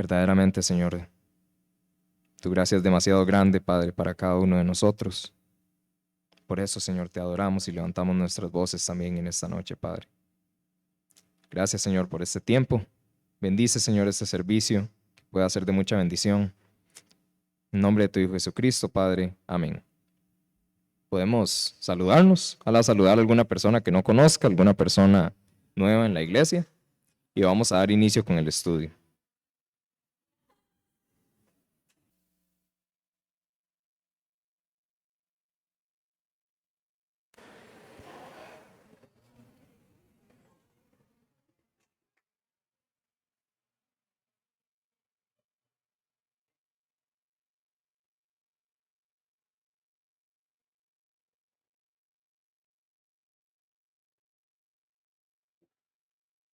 Verdaderamente, Señor, tu gracia es demasiado grande, Padre, para cada uno de nosotros. Por eso, Señor, te adoramos y levantamos nuestras voces también en esta noche, Padre. Gracias, Señor, por este tiempo. Bendice, Señor, este servicio, que pueda ser de mucha bendición. En nombre de tu Hijo Jesucristo, Padre. Amén. Podemos saludarnos. Ojalá saludar a alguna persona que no conozca, alguna persona nueva en la iglesia. Y vamos a dar inicio con el estudio.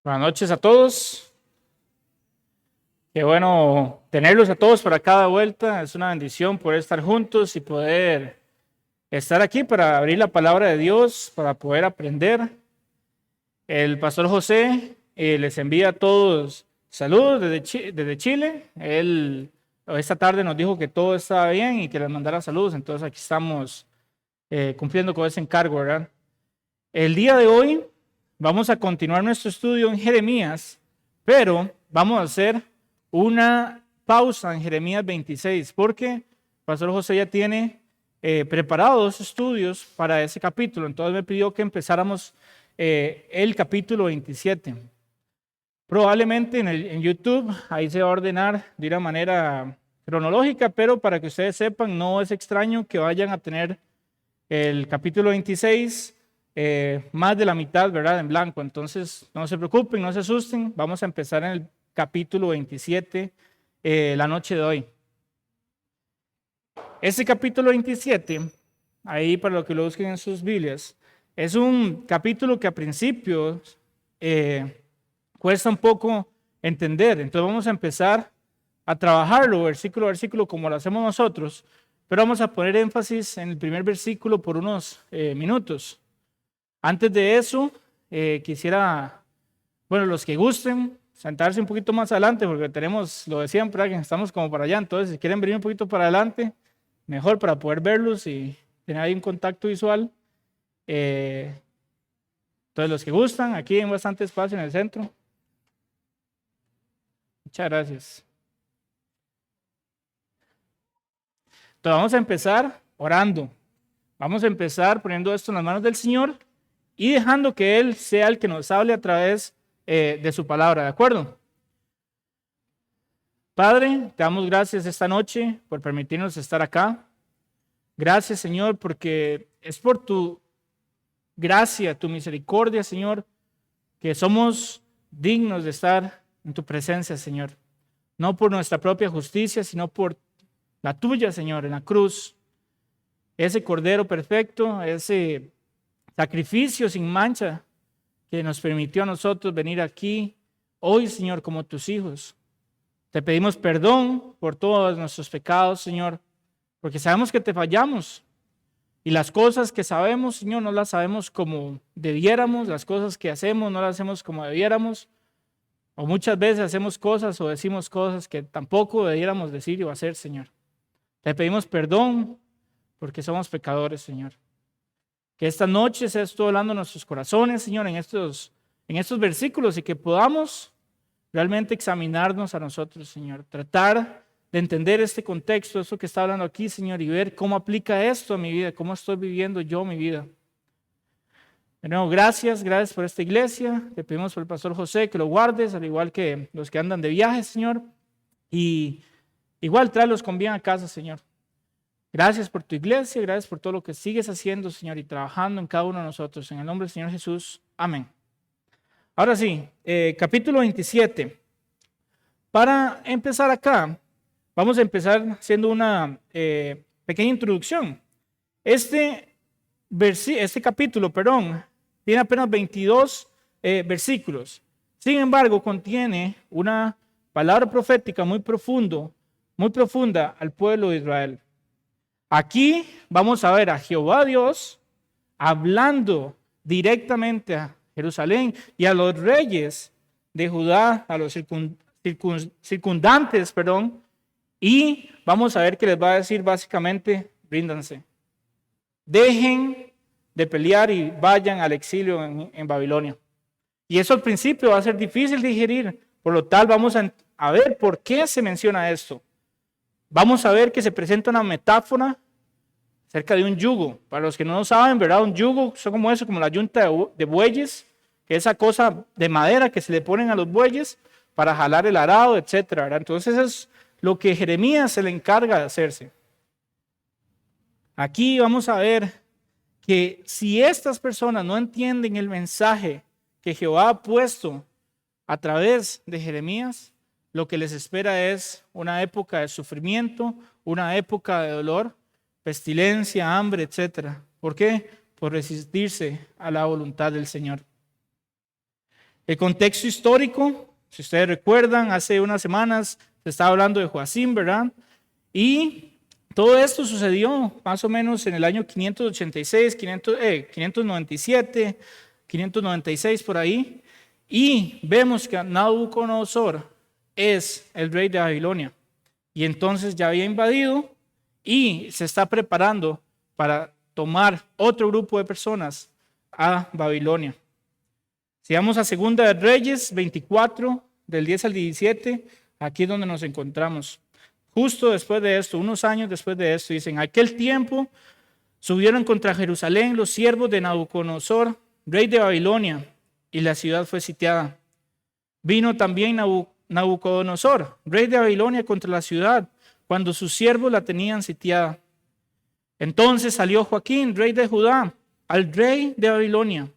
Buenas noches a todos. Qué bueno tenerlos a todos por acá de vuelta. Es una bendición poder estar juntos y poder estar aquí para abrir la palabra de Dios, para poder aprender. El pastor José les envía a todos saludos desde Chile. Él esta tarde nos dijo que todo estaba bien y que les mandara saludos. Entonces aquí estamos cumpliendo con ese encargo, ¿verdad? El día de hoy vamos a continuar nuestro estudio en Jeremías, pero vamos a hacer una pausa en Jeremías 26, porque Pastor José ya tiene preparados estudios para ese capítulo. Entonces me pidió que empezáramos el capítulo 27. Probablemente en YouTube, ahí se va a ordenar de una manera cronológica, pero para que ustedes sepan, no es extraño que vayan a tener el capítulo 26 más de la mitad, ¿verdad? En blanco. Entonces, no se preocupen, no se asusten. Vamos a empezar en el capítulo 27 la noche de hoy. Este capítulo 27, ahí para los que lo busquen en sus Biblias, es un capítulo que a principio cuesta un poco entender. Entonces vamos a empezar a trabajarlo versículo a versículo como lo hacemos nosotros, pero vamos a poner énfasis en el primer versículo por unos minutos. Antes de eso, quisiera, bueno, los que gusten, sentarse un poquito más adelante, porque tenemos lo de siempre, que estamos como para allá. Entonces, si quieren venir un poquito para adelante, mejor para poder verlos y tener ahí un contacto visual. Entonces, los que gustan, aquí hay bastante espacio en el centro. Muchas gracias. Entonces, vamos a empezar orando. Vamos a empezar poniendo esto en las manos del Señor y dejando que Él sea el que nos hable a través de su palabra, ¿de acuerdo? Padre, te damos gracias esta noche por permitirnos estar acá. Gracias, Señor, porque es por tu gracia, tu misericordia, Señor, que somos dignos de estar en tu presencia, Señor. No por nuestra propia justicia, sino por la tuya, Señor, en la cruz. Ese Cordero perfecto, ese sacrificio sin mancha que nos permitió a nosotros venir aquí hoy, Señor, como tus hijos. Te pedimos perdón por todos nuestros pecados, Señor, porque sabemos que te fallamos. Y las cosas que sabemos, Señor, no las sabemos como debiéramos. Las cosas que hacemos no las hacemos como debiéramos. O muchas veces hacemos cosas o decimos cosas que tampoco debiéramos decir o hacer, Señor. Te pedimos perdón porque somos pecadores, Señor. Que esta noche seas tú hablando en nuestros corazones, Señor, en estos versículos y que podamos realmente examinarnos a nosotros, Señor. Tratar de entender este contexto, eso que está hablando aquí, Señor, y ver cómo aplica esto a mi vida, cómo estoy viviendo yo mi vida. De nuevo, gracias por esta iglesia. Te pedimos por el pastor José que lo guardes, al igual que los que andan de viaje, Señor. Y igual tráelos con bien a casa, Señor. Gracias por tu iglesia, gracias por todo lo que sigues haciendo, Señor, y trabajando en cada uno de nosotros. En el nombre del Señor Jesús. Amén. Ahora sí, capítulo 27. Para empezar acá, vamos a empezar haciendo una pequeña introducción. Este capítulo, tiene apenas 22 versículos. Sin embargo, contiene una palabra profética muy profunda al pueblo de Israel. Aquí vamos a ver a Jehová Dios hablando directamente a Jerusalén y a los reyes de Judá, a los circundantes, y vamos a ver que les va a decir básicamente, ríndanse. Dejen de pelear y vayan al exilio en Babilonia. Y eso al principio va a ser difícil de digerir, por lo tal vamos a ver por qué se menciona esto. Vamos a ver que se presenta una metáfora acerca de un yugo. Para los que no lo saben, ¿verdad? Un yugo son como eso, como la yunta de bueyes, que es esa cosa de madera que se le ponen a los bueyes para jalar el arado, etc. ¿verdad? Entonces eso es lo que Jeremías se le encarga de hacerse. Aquí vamos a ver que si estas personas no entienden el mensaje que Jehová ha puesto a través de Jeremías, lo que les espera es una época de sufrimiento, una época de dolor, pestilencia, hambre, etc. ¿Por qué? Por resistirse a la voluntad del Señor. El contexto histórico, si ustedes recuerdan, hace unas semanas se estaba hablando de Joacim, ¿verdad? Y todo esto sucedió más o menos en el año 586, 597, 596 por ahí. Y vemos que Nabucodonosor es el rey de Babilonia. Y entonces ya había invadido y se está preparando para tomar otro grupo de personas a Babilonia. Si vamos a Segunda de Reyes 24, del 10 al 17, aquí es donde nos encontramos. Justo después de esto, unos años después de esto, dicen, en aquel tiempo subieron contra Jerusalén los siervos de Nabucodonosor, rey de Babilonia, y la ciudad fue sitiada. Vino también Nabucodonosor, rey de Babilonia, contra la ciudad, cuando sus siervos la tenían sitiada. Entonces salió Joaquín, rey de Judá, al rey de Babilonia,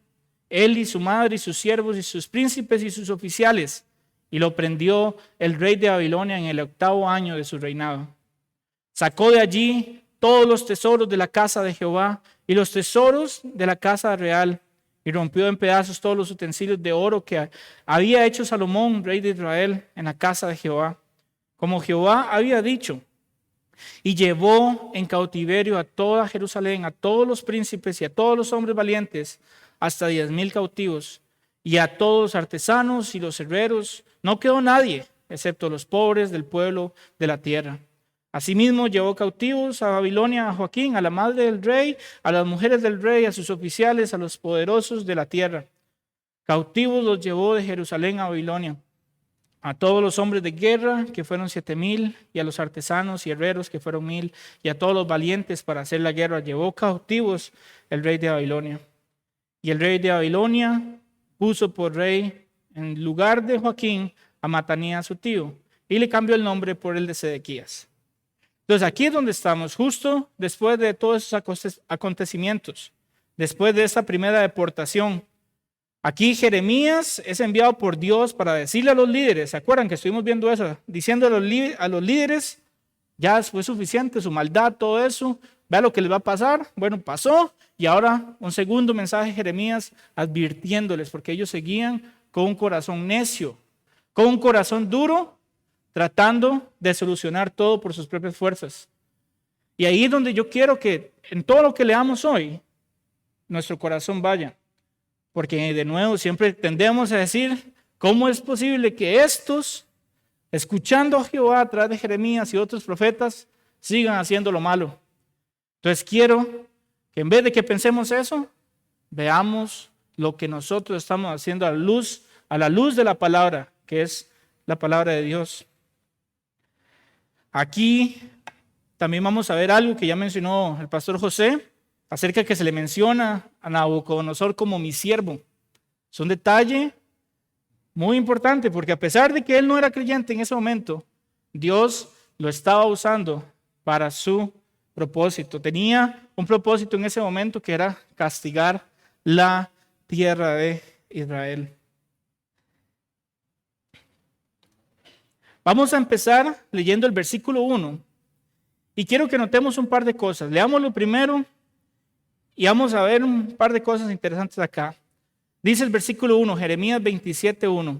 él y su madre y sus siervos y sus príncipes y sus oficiales, y lo prendió el rey de Babilonia en el 8º año de su reinado. Sacó de allí todos los tesoros de la casa de Jehová y los tesoros de la casa real, y rompió en pedazos todos los utensilios de oro que había hecho Salomón, rey de Israel, en la casa de Jehová, como Jehová había dicho. Y llevó en cautiverio a toda Jerusalén, a todos los príncipes y a todos los hombres valientes, hasta 10,000 cautivos, y a todos los artesanos y los herreros. No quedó nadie, excepto los pobres del pueblo de la tierra. Asimismo llevó cautivos a Babilonia a Joaquín, a la madre del rey, a las mujeres del rey, a sus oficiales, a los poderosos de la tierra. Cautivos los llevó de Jerusalén a Babilonia. A todos los hombres de guerra, que fueron 7,000, y a los artesanos y herreros, que fueron 1,000, y a todos los valientes para hacer la guerra, llevó cautivos el rey de Babilonia. Y el rey de Babilonia puso por rey en lugar de Joaquín a Matanías su tío, y le cambió el nombre por el de Sedequías. Entonces aquí es donde estamos, justo después de todos esos acontecimientos, después de esta primera deportación. Aquí Jeremías es enviado por Dios para decirle a los líderes, ¿se acuerdan que estuvimos viendo eso? Diciendo a los líderes, ya fue suficiente su maldad, todo eso, vea lo que les va a pasar. Bueno, pasó, y ahora un segundo mensaje de Jeremías advirtiéndoles, porque ellos seguían con un corazón necio, con un corazón duro, tratando de solucionar todo por sus propias fuerzas. Y ahí es donde yo quiero que en todo lo que leamos hoy, nuestro corazón vaya. Porque de nuevo siempre tendemos a decir, ¿cómo es posible que estos, escuchando a Jehová a través de Jeremías y otros profetas, sigan haciendo lo malo? Entonces quiero que en vez de que pensemos eso, veamos lo que nosotros estamos haciendo a la luz de la palabra, que es la palabra de Dios. Aquí también vamos a ver algo que ya mencionó el pastor José, acerca de que se le menciona a Nabucodonosor como mi siervo. Es un detalle muy importante, porque a pesar de que él no era creyente en ese momento, Dios lo estaba usando para su propósito. Tenía un propósito en ese momento, que era castigar la tierra de Israel. Vamos a empezar leyendo el versículo 1. Y quiero que notemos un par de cosas. Leámoslo primero y vamos a ver un par de cosas interesantes acá. Dice el versículo 1, Jeremías 27:1.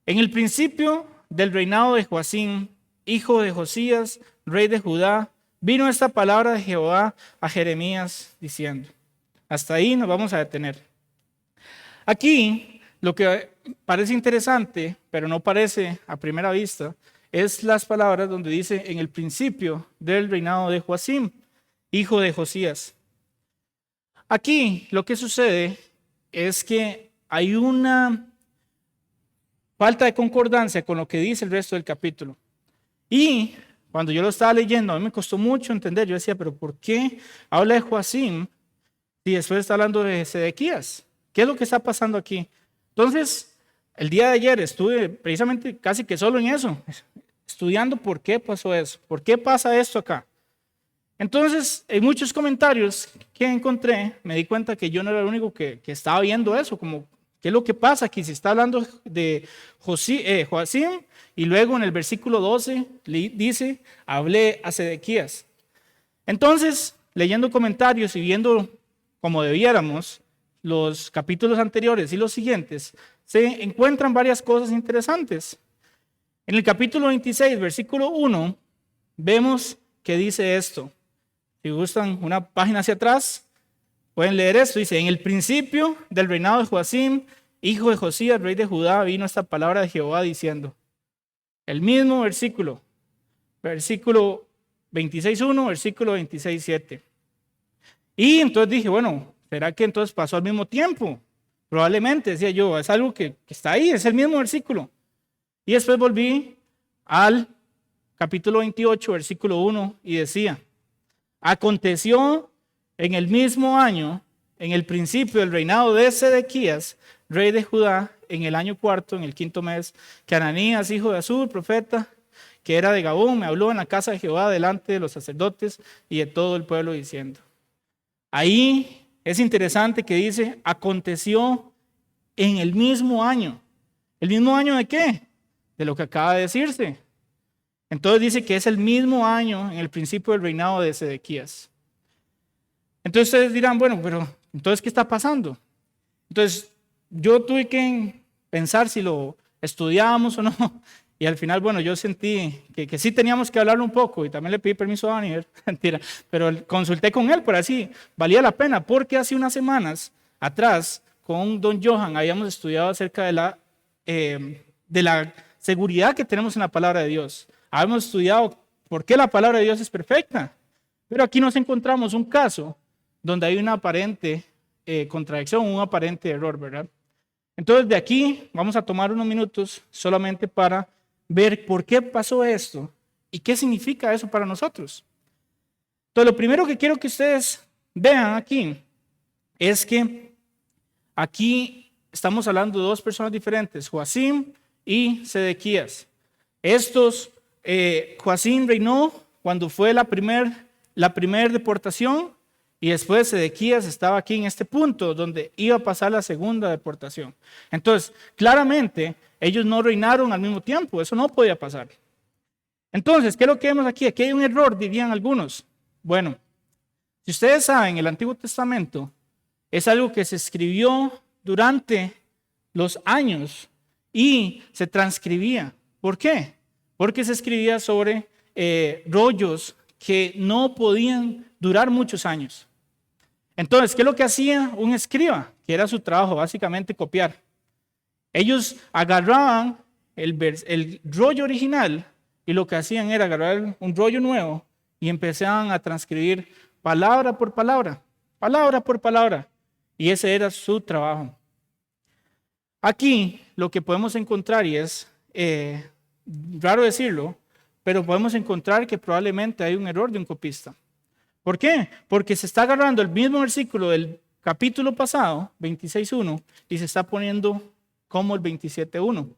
En el principio del reinado de Joacim, hijo de Josías, rey de Judá, vino esta palabra de Jehová a Jeremías diciendo. Hasta ahí nos vamos a detener. Aquí lo que parece interesante, pero no parece a primera vista, es las palabras donde dice en el principio del reinado de Joacim, hijo de Josías. Aquí lo que sucede es que hay una falta de concordancia con lo que dice el resto del capítulo. Y cuando yo lo estaba leyendo, a mí me costó mucho entender. Yo decía, pero ¿por qué habla de Joacim y después está hablando de Sedequías? ¿Qué es lo que está pasando aquí? Entonces, el día de ayer estuve precisamente casi que solo en eso, estudiando por qué pasó eso, por qué pasa esto acá. Entonces, en muchos comentarios que encontré, me di cuenta que yo no era el único que estaba viendo eso, como, ¿qué es lo que pasa aquí? Se está hablando de Joacim, y luego en el versículo 12 dice, hablé a Sedequías. Entonces, leyendo comentarios y viendo como debiéramos los capítulos anteriores y los siguientes, se encuentran varias cosas interesantes. En el capítulo 26, versículo 1, vemos que dice esto. Si gustan una página hacia atrás, pueden leer esto. Dice, en el principio del reinado de Joacim, hijo de Josías, rey de Judá, vino esta palabra de Jehová diciendo. El mismo versículo 26.1, versículo 26.7. Y entonces dije, bueno, ¿será que entonces pasó al mismo tiempo? Probablemente, decía yo, es algo que está ahí, es el mismo versículo. Y después volví al capítulo 28, versículo 1, y decía, aconteció en el mismo año, en el principio del reinado de Sedequías, rey de Judá, en el año cuarto, en el quinto mes, que Ananías, hijo de Azur, profeta, que era de Gabón, me habló en la casa de Jehová delante de los sacerdotes y de todo el pueblo diciendo. Ahí es interesante que dice, aconteció en el mismo año. ¿El mismo año de qué? De lo que acaba de decirse. Entonces dice que es el mismo año en el principio del reinado de Sedequías. Entonces ustedes dirán, bueno, pero entonces ¿qué está pasando? Entonces yo tuve que pensar si lo estudiábamos o no. Y al final, bueno, yo sentí que sí teníamos que hablarlo un poco y también le pedí permiso a Daniel, mentira, pero consulté con él por así, valía la pena, porque hace unas semanas atrás con don Johan habíamos estudiado acerca de la seguridad que tenemos en la palabra de Dios. Habíamos estudiado por qué la palabra de Dios es perfecta, pero aquí nos encontramos un caso donde hay una aparente contradicción, un aparente error, ¿verdad? Entonces de aquí vamos a tomar unos minutos solamente para ver por qué pasó esto y qué significa eso para nosotros. Entonces lo primero que quiero que ustedes vean aquí es que aquí estamos hablando de dos personas diferentes, Joacim y Sedequías. Joacim reinó cuando fue la primer deportación y después Sedequías estaba aquí en este punto donde iba a pasar la segunda deportación. Entonces, claramente, ellos no reinaron al mismo tiempo, eso no podía pasar. Entonces, ¿qué es lo que vemos aquí? Aquí hay un error, dirían algunos. Bueno, si ustedes saben, el Antiguo Testamento es algo que se escribió durante los años y se transcribía. ¿Por qué? Porque se escribía sobre rollos que no podían durar muchos años. Entonces, ¿qué es lo que hacía un escriba? Que era su trabajo, básicamente copiar. Ellos agarraban el rollo original y lo que hacían era agarrar un rollo nuevo y empezaban a transcribir palabra por palabra. Y ese era su trabajo. Aquí lo que podemos encontrar, y es raro decirlo, pero podemos encontrar que probablemente hay un error de un copista. ¿Por qué? Porque se está agarrando el mismo versículo del capítulo pasado, 26.1, y se está poniendo como el 27.1.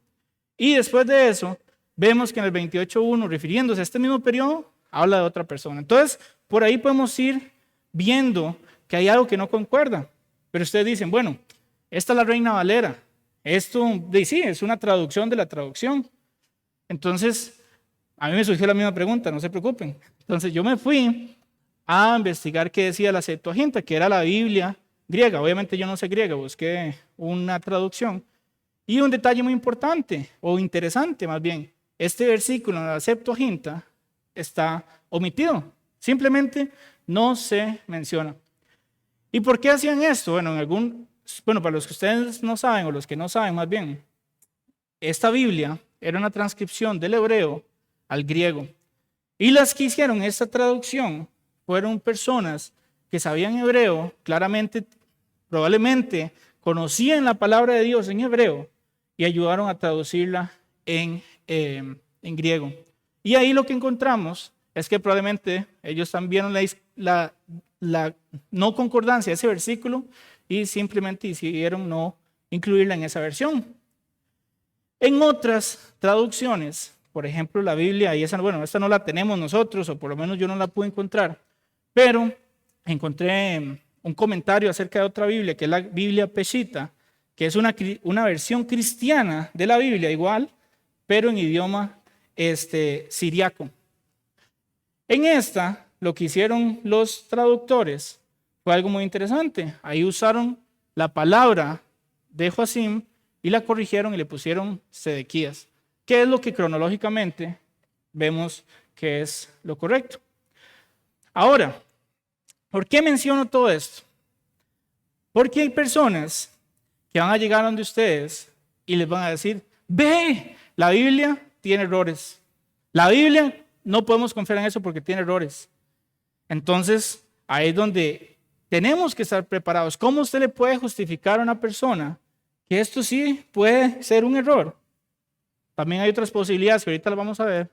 Y después de eso, vemos que en el 28.1, refiriéndose a este mismo periodo, habla de otra persona. Entonces, por ahí podemos ir viendo que hay algo que no concuerda. Pero ustedes dicen, bueno, esta es la Reina Valera. Esto, sí, es una traducción de la traducción. Entonces, a mí me surgió la misma pregunta, no se preocupen. Entonces, yo me fui a investigar qué decía la Septuaginta, que era la Biblia griega. Obviamente yo no sé griega, busqué una traducción. Y un detalle muy importante, o interesante más bien, este versículo en la Septuaginta está omitido. Simplemente no se menciona. ¿Y por qué hacían esto? Bueno, para los que ustedes no saben, o los que no saben más bien, esta Biblia era una transcripción del hebreo al griego. Y las que hicieron esta traducción fueron personas que sabían hebreo, claramente, probablemente conocían la palabra de Dios en hebreo y ayudaron a traducirla en griego. Y ahí lo que encontramos es que probablemente ellos también vieron la no concordancia de ese versículo y simplemente decidieron no incluirla en esa versión. En otras traducciones, por ejemplo la Biblia, y esta no la tenemos nosotros, o por lo menos yo no la pude encontrar, pero encontré un comentario acerca de otra Biblia, que es la Biblia Peshitta, que es una versión cristiana de la Biblia igual, pero en idioma siriaco. En esta, lo que hicieron los traductores fue algo muy interesante. Ahí usaron la palabra de Joacim y la corrigieron y le pusieron Sedequías, que es lo que cronológicamente vemos que es lo correcto. Ahora, ¿por qué menciono todo esto? Porque hay personas que van a llegar donde ustedes y les van a decir, ve, la Biblia tiene errores. La Biblia no podemos confiar en eso porque tiene errores. Entonces, ahí es donde tenemos que estar preparados. ¿Cómo usted le puede justificar a una persona que esto sí puede ser un error? También hay otras posibilidades que ahorita las vamos a ver.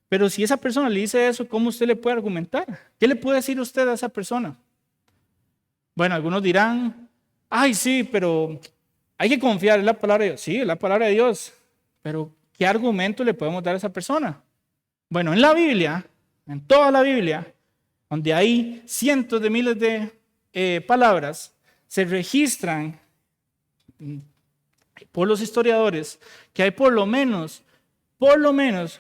Pero si esa persona le dice eso, ¿cómo usted le puede argumentar? ¿Qué le puede decir usted a esa persona? Bueno, algunos dirán, ay, sí, pero hay que confiar en la palabra de Dios. Sí, es la palabra de Dios. Pero, ¿qué argumento le podemos dar a esa persona? Bueno, en la Biblia, en toda la Biblia, donde hay cientos de miles de palabras, se registran por los historiadores que hay por lo menos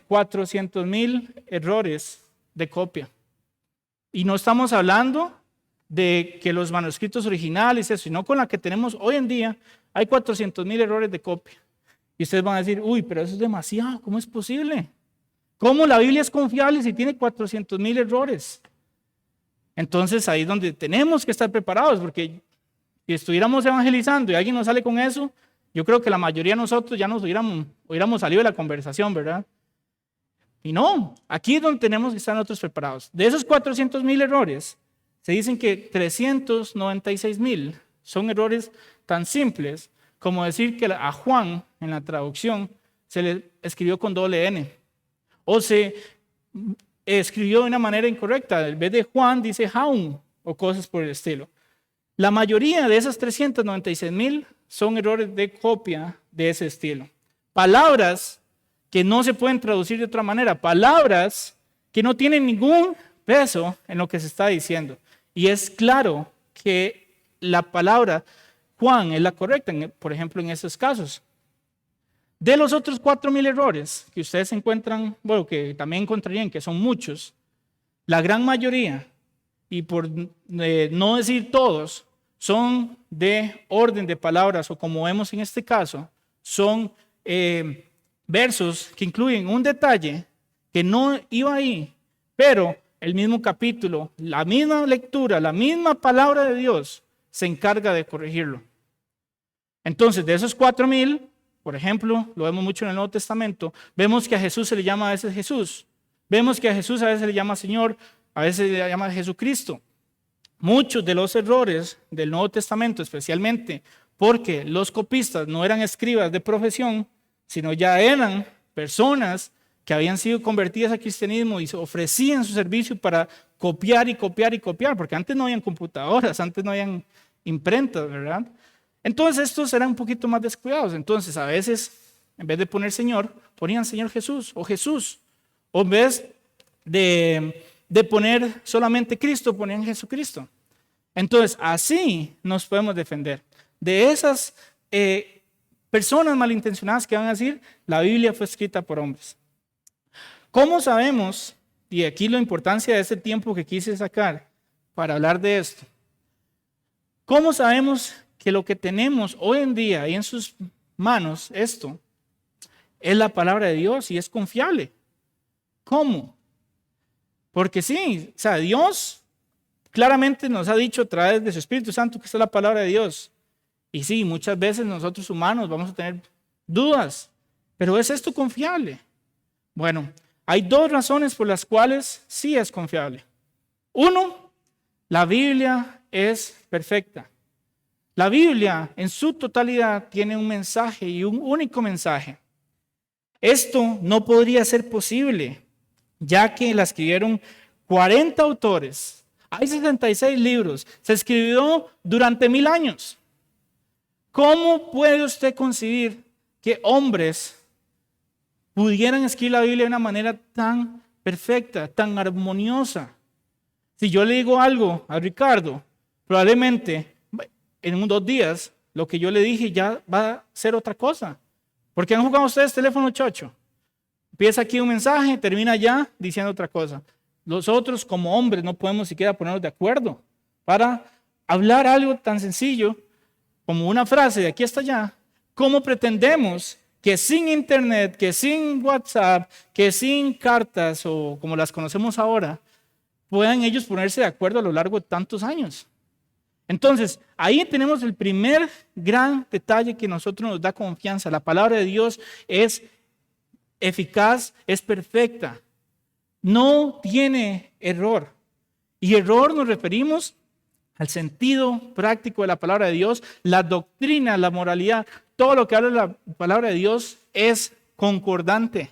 400,000 errores de copia. Y no estamos hablando de que los manuscritos originales, sino con la que tenemos hoy en día, hay 400,000 errores de copia. Y ustedes van a decir, uy, pero eso es demasiado, ¿cómo es posible? ¿Cómo la Biblia es confiable si tiene 400,000 errores? Entonces ahí es donde tenemos que estar preparados, porque si estuviéramos evangelizando y alguien nos sale con eso, yo creo que la mayoría de nosotros ya nos hubiéramos salido de la conversación, ¿verdad? Y no, aquí es donde tenemos que estar nosotros preparados. De esos 400,000 errores, se dicen que 396,000 son errores tan simples como decir que a Juan en la traducción se le escribió con doble N. O se escribió de una manera incorrecta. En vez de Juan dice Jaun o cosas por el estilo. La mayoría de esas 396,000 son errores de copia de ese estilo. Palabras que no se pueden traducir de otra manera. Palabras que no tienen ningún peso en lo que se está diciendo. Y es claro que la palabra Juan es la correcta, por ejemplo, en esos casos. De los otros 4,000 errores que ustedes encuentran, bueno, que también encontrarían que son muchos, la gran mayoría, y por no decir todos, son de orden de palabras, o como vemos en este caso, son versos que incluyen un detalle que no iba ahí, pero el mismo capítulo, la misma lectura, la misma palabra de Dios se encarga de corregirlo. Entonces, de esos 4,000, por ejemplo, lo vemos mucho en el Nuevo Testamento, vemos que a Jesús se le llama a veces Jesús, vemos que a Jesús a veces se le llama Señor, a veces se le llama Jesucristo. Muchos de los errores del Nuevo Testamento, especialmente porque los copistas no eran escribas de profesión, sino ya eran personas que habían sido convertidas al cristianismo y se ofrecían su servicio para copiar y copiar y copiar, porque antes no habían computadoras, antes no habían imprentas, ¿verdad? Entonces estos eran un poquito más descuidados. Entonces a veces, en vez de poner Señor, ponían Señor Jesús, o en vez de poner solamente Cristo, ponían Jesucristo. Entonces así nos podemos defender de esas personas malintencionadas que van a decir, la Biblia fue escrita por hombres. ¿Cómo sabemos? Y aquí la importancia de este tiempo que quise sacar para hablar de esto. ¿Cómo sabemos que lo que tenemos hoy en día y en sus manos, esto, es la palabra de Dios y es confiable? ¿Cómo? Porque sí, o sea, Dios claramente nos ha dicho a través de su Espíritu Santo que esta es la palabra de Dios. Y sí, muchas veces nosotros humanos vamos a tener dudas, Pero ¿es esto confiable? Bueno, hay dos razones por las cuales sí es confiable. Uno, la Biblia es perfecta. La Biblia en su totalidad tiene un mensaje y un único mensaje. Esto no podría ser posible, ya que la escribieron 40 autores. Hay 66 libros. Se escribió durante 1000 años. ¿Cómo puede usted concebir que hombres pudieran escribir la Biblia de una manera tan perfecta, tan armoniosa? Si yo le digo algo a Ricardo, probablemente en 2 días lo que yo le dije ya va a ser otra cosa. ¿Por qué han jugado ustedes teléfono chocho? Empieza aquí un mensaje, termina ya diciendo otra cosa. Nosotros como hombres no podemos siquiera ponernos de acuerdo para hablar algo tan sencillo como una frase de aquí hasta allá. ¿Cómo pretendemos que sin internet, que sin WhatsApp, que sin cartas o como las conocemos ahora, puedan ellos ponerse de acuerdo a lo largo de tantos años? Entonces, ahí tenemos el primer gran detalle que nosotros nos da confianza. La palabra de Dios es eficaz, es perfecta. No tiene error. Y error nos referimos al sentido práctico de la palabra de Dios, la doctrina, la moralidad, todo lo que habla la palabra de Dios es concordante.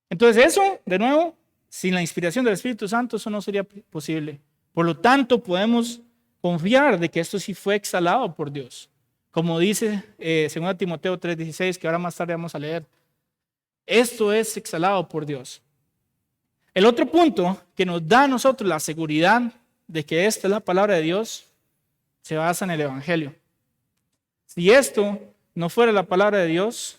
Entonces eso, de nuevo, sin la inspiración del Espíritu Santo, eso no sería posible. Por lo tanto, podemos confiar de que esto sí fue exhalado por Dios. Como dice 2 Timoteo 3:16, que ahora más tarde vamos a leer. Esto es exhalado por Dios. El otro punto que nos da a nosotros la seguridad de que esta es la palabra de Dios se basa en el Evangelio. Si esto no fuera la palabra de Dios,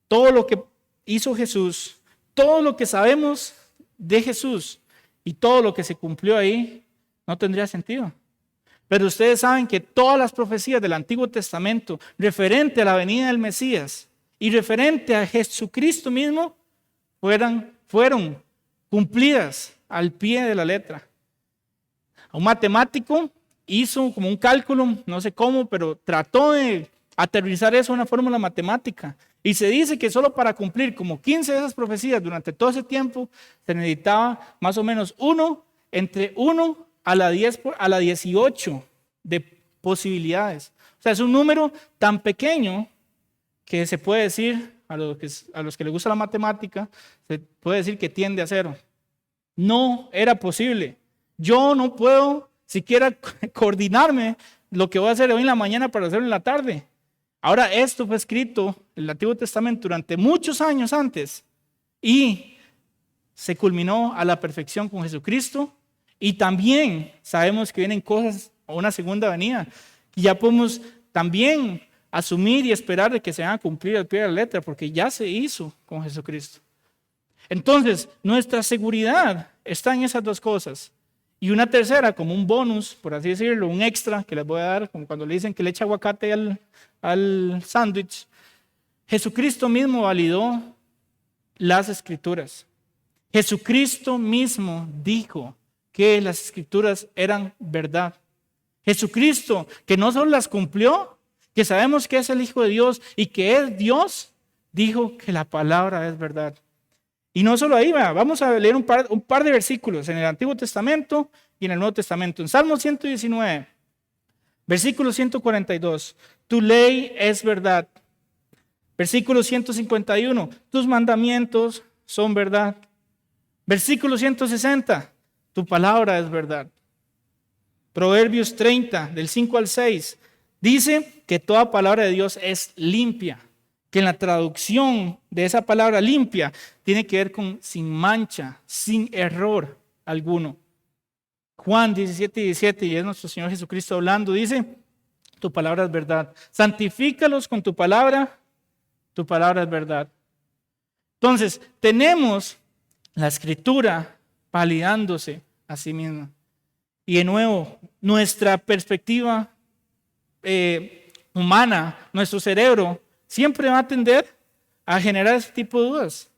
todo lo que hizo Jesús, todo lo que sabemos de Jesús y todo lo que se cumplió ahí, no tendría sentido. Pero ustedes saben que todas las profecías del Antiguo Testamento referente a la venida del Mesías y referente a Jesucristo mismo fueron cumplidas al pie de la letra. Un matemático hizo como un cálculo, no sé cómo, pero trató de aterrizar eso en una fórmula matemática. Y se dice que solo para cumplir como 15 de esas profecías durante todo ese tiempo se necesitaba más o menos entre 1 a la 10 a la 18 de posibilidades. O sea, es un número tan pequeño que se puede decir, a los que les gusta la matemática, se puede decir que tiende a 0. No era posible. Yo no puedo siquiera coordinarme lo que voy a hacer hoy en la mañana para hacerlo en la tarde. Ahora, esto fue escrito en el Antiguo Testamento durante muchos años antes y se culminó a la perfección con Jesucristo. Y también sabemos que vienen cosas a una segunda venida y ya podemos también asumir y esperar de que se van a cumplir al pie de la letra porque ya se hizo con Jesucristo. Entonces, nuestra seguridad está en esas dos cosas. Y una tercera, como un bonus, por así decirlo, un extra que les voy a dar, como cuando le dicen que le echa aguacate al sándwich. Jesucristo mismo validó las Escrituras. Jesucristo mismo dijo que las Escrituras eran verdad. Jesucristo, que no solo las cumplió, que sabemos que es el Hijo de Dios y que es Dios, dijo que la palabra es verdad. Y no solo ahí, vamos a leer un par de versículos en el Antiguo Testamento y en el Nuevo Testamento. En Salmo 119, versículo 142, tu ley es verdad. Versículo 151, tus mandamientos son verdad. Versículo 160, tu palabra es verdad. Proverbios 30, del 5 al 6, dice que toda palabra de Dios es limpia. Que en la traducción de esa palabra limpia tiene que ver con sin mancha, sin error alguno. Juan 17:17, y es nuestro Señor Jesucristo hablando, dice, tu palabra es verdad. Santifícalos con tu palabra es verdad. Entonces, tenemos la Escritura validándose a sí misma. Y de nuevo, nuestra perspectiva humana, nuestro cerebro, siempre va a tender a generar ese tipo de dudas.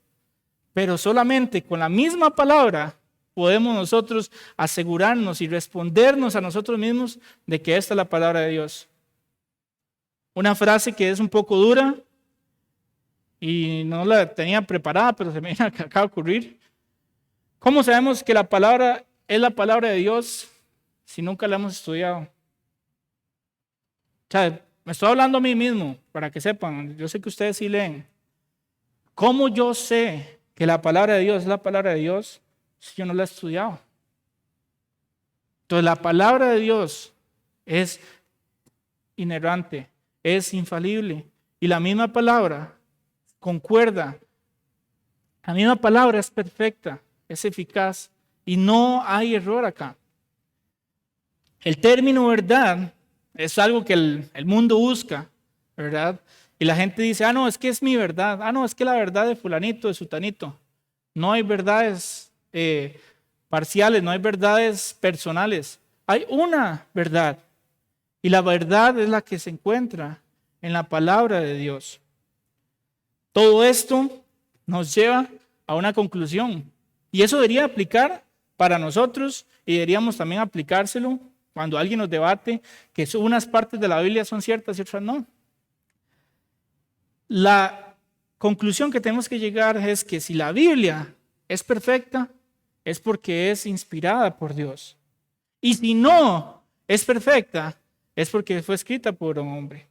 Pero solamente con la misma palabra podemos nosotros asegurarnos y respondernos a nosotros mismos de que esta es la palabra de Dios. Una frase que es un poco dura y no la tenía preparada, pero se me acaba de ocurrir. ¿Cómo sabemos que la palabra es la palabra de Dios si nunca la hemos estudiado? O sea, me estoy hablando a mí mismo, para que sepan. Yo sé que ustedes sí leen. ¿Cómo yo sé que la palabra de Dios es la palabra de Dios si yo no la he estudiado? Entonces, la palabra de Dios es inerrante, es infalible. Y la misma palabra concuerda. La misma palabra es perfecta, es eficaz y no hay error acá. El término verdad es algo que el mundo busca, ¿verdad? Y la gente dice, no, es que es mi verdad. No, es que la verdad de fulanito, de sutanito. No hay verdades parciales, no hay verdades personales. Hay una verdad. Y la verdad es la que se encuentra en la palabra de Dios. Todo esto nos lleva a una conclusión. Y eso debería aplicar para nosotros y deberíamos también aplicárselo cuando alguien nos debate que unas partes de la Biblia son ciertas y otras no. La conclusión que tenemos que llegar es que si la Biblia es perfecta, es porque es inspirada por Dios. Y si no es perfecta, es porque fue escrita por un hombre.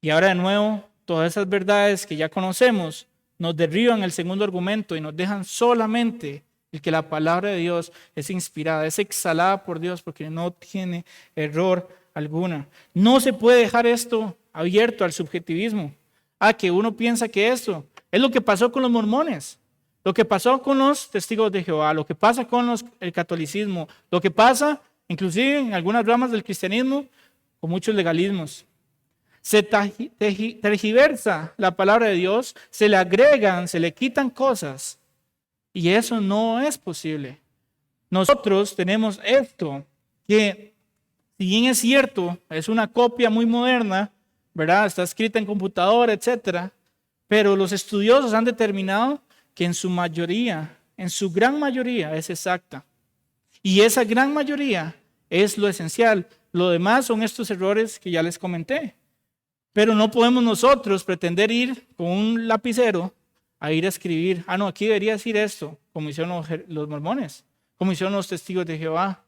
Y ahora de nuevo, todas esas verdades que ya conocemos nos derriban el segundo argumento y nos dejan solamente el que la palabra de Dios es inspirada, es exhalada por Dios porque no tiene error alguna. No se puede dejar esto abierto al subjetivismo, a que uno piensa que esto es lo que pasó con los mormones, lo que pasó con los testigos de Jehová, lo que pasa con el catolicismo, lo que pasa inclusive en algunas ramas del cristianismo con muchos legalismos. Se tergiversa la palabra de Dios, se le agregan, se le quitan cosas y eso no es posible. Nosotros tenemos esto que, si bien es cierto, es una copia muy moderna, ¿verdad? Está escrita en computadora, etcétera, pero los estudiosos han determinado que en su mayoría, en su gran mayoría es exacta. Y esa gran mayoría es lo esencial. Lo demás son estos errores que ya les comenté. Pero no podemos nosotros pretender ir con un lapicero a ir a escribir, no, aquí debería decir esto, como hicieron los mormones, como hicieron los testigos de Jehová.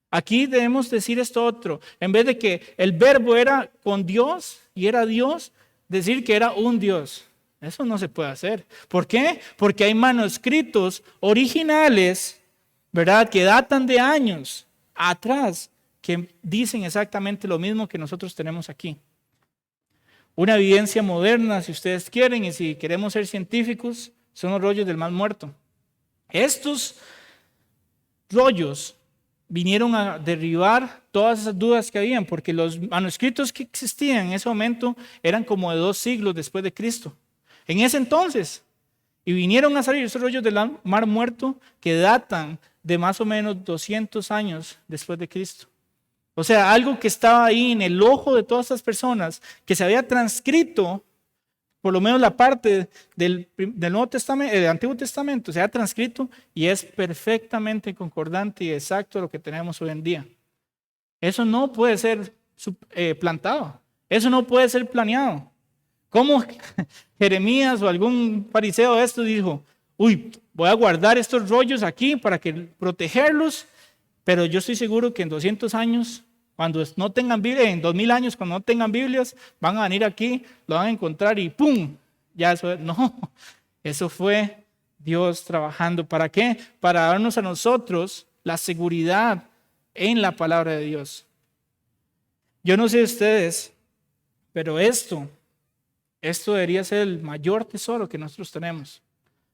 Aquí debemos decir esto otro. En vez de que el verbo era con Dios y era Dios, decir que era un Dios. Eso no se puede hacer. ¿Por qué? Porque hay manuscritos originales, ¿verdad? Que datan de años atrás, que dicen exactamente lo mismo que nosotros tenemos aquí. Una evidencia moderna, si ustedes quieren, y si queremos ser científicos, son los rollos del Mar Muerto. Estos rollos vinieron a derribar todas esas dudas que habían, porque los manuscritos que existían en ese momento eran como de 2 siglos después de Cristo. En ese entonces, y vinieron a salir esos rollos del Mar Muerto que datan de más o menos 200 años después de Cristo. O sea, algo que estaba ahí en el ojo de todas estas personas, que se había transcrito, por lo menos la parte del Nuevo Testamento, del Antiguo Testamento, se había transcrito y es perfectamente concordante y exacto a lo que tenemos hoy en día. Eso no puede ser plantado, eso no puede ser planeado. ¿Cómo Jeremías o algún fariseo de esto dijo, voy a guardar estos rollos aquí para protegerlos? Pero yo estoy seguro que en 200 años, cuando no tengan Biblia, en 2000 años, cuando no tengan Biblias, van a venir aquí, lo van a encontrar y ¡pum! Ya eso, no, eso fue Dios trabajando. ¿Para qué? Para darnos a nosotros la seguridad en la palabra de Dios. Yo no sé ustedes, pero esto debería ser el mayor tesoro que nosotros tenemos,